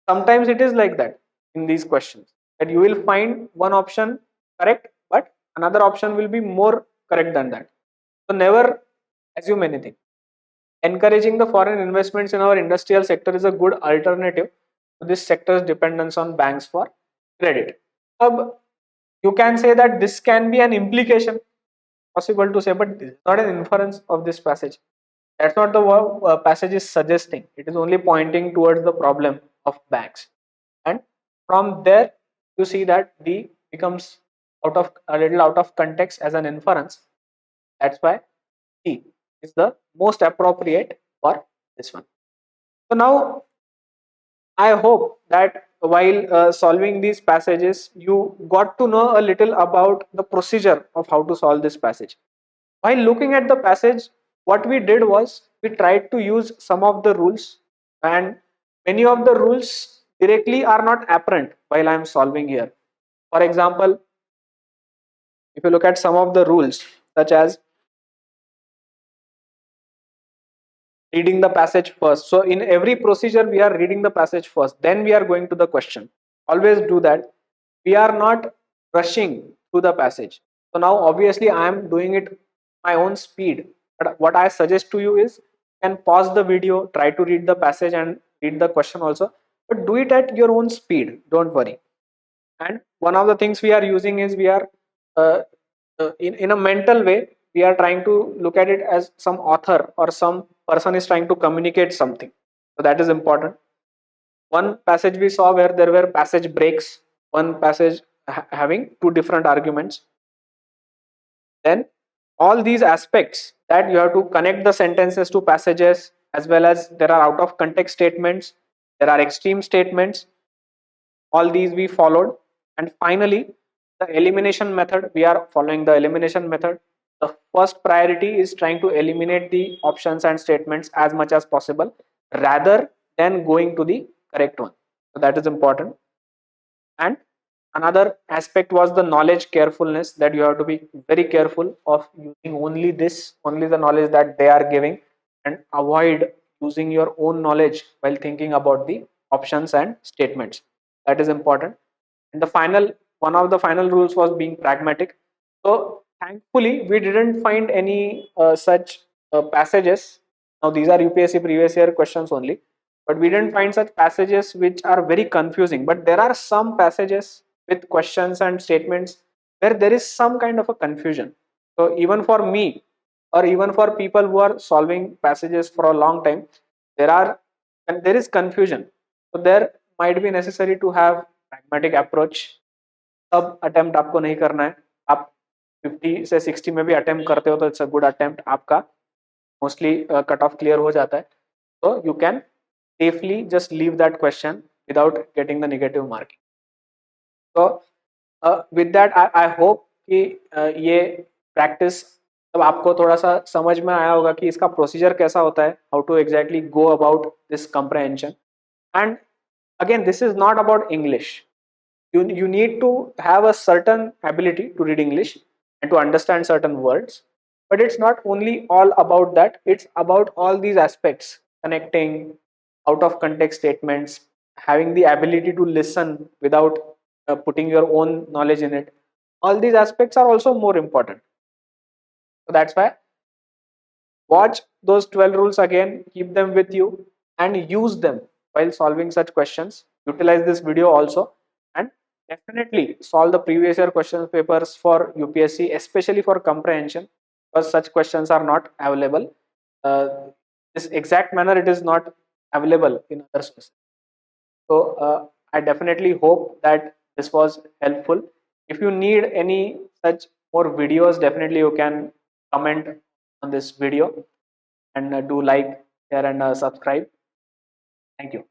Sometimes it is like that in these questions, that you will find one option correct, but another option will be more correct than that. So never assume anything. Encouraging the foreign investments in our industrial sector is a good alternative to this sector's dependence on banks for credit. You can say that this can be an implication, possible to say, but this is not an inference of this passage. That's not the passage is suggesting. It is only pointing towards the problem of banks. And from there, you see that D becomes a little out of context as an inference. That's why C is the most appropriate for this one. So now I hope that while solving these passages, you got to know a little about the procedure of how to solve this passage. While looking at the passage, what we did was we tried to use some of the rules, and many of the rules directly are not apparent while I am solving here. For example, if you look at some of the rules, such as reading the passage first. So in every procedure, we are reading the passage first, then we are going to the question. Always do that. We are not rushing through the passage. So now obviously I am doing it my own speed. But what I suggest to you is, you can pause the video, try to read the passage and read the question also. But do it at your own speed. Don't worry. And one of the things we are using is we are in a mental way, we are trying to look at it as some author or some person is trying to communicate something. So that is important. one passage we saw where there were passage breaks, one passage having two different arguments. Then all these aspects that you have to connect the sentences to passages, as well as there are out of context statements, there are extreme statements, all these we followed. And finally, the elimination method, we are following the elimination method. The first priority is trying to eliminate the options and statements as much as possible rather than going to the correct one. So that is important. And another aspect was the knowledge carefulness, that you have to be very careful of using only the knowledge that they are giving, and avoid using your own knowledge while thinking about the options and statements. That is important. And the final one of the final rules was being pragmatic. So thankfully we didn't find any such passages. Now these are UPSC previous year questions only, but we didn't find such passages which are very confusing. But there are some passages with questions and statements where there is some kind of a confusion. So even for me, or even for people who are solving passages for a long time, there is confusion. So there might be necessary to have pragmatic approach. सब attempt आपको नहीं करना है. आप 50 से 60 में भी attempt करते हो तो इट्स अ गुड अटेम्प्ट, आपका मोस्टली कट ऑफ क्लियर हो जाता है. तो you can safely just leave that question without getting the negative marking. तो विद दैट आई होप कि ये प्रैक्टिस तब आपको थोड़ा सा समझ में आया होगा कि इसका प्रोसीजर कैसा होता है, how to exactly go about this comprehension. And again, this is not about English. You need to have a certain ability to read English and to understand certain words, but it's not only all about that. It's about all these aspects: connecting, out of context statements, having the ability to listen without putting your own knowledge in it. All these aspects are also more important. So that's why watch those 12 rules again, keep them with you, and use them while solving such questions. Utilize this video also, and definitely solve the previous year question papers for UPSC, especially for comprehension, because such questions are not available. This exact manner it is not available in other sources. So I definitely hope that this was helpful. If you need any such more videos, definitely you can comment on this video, and do like, share, and subscribe. Thank you.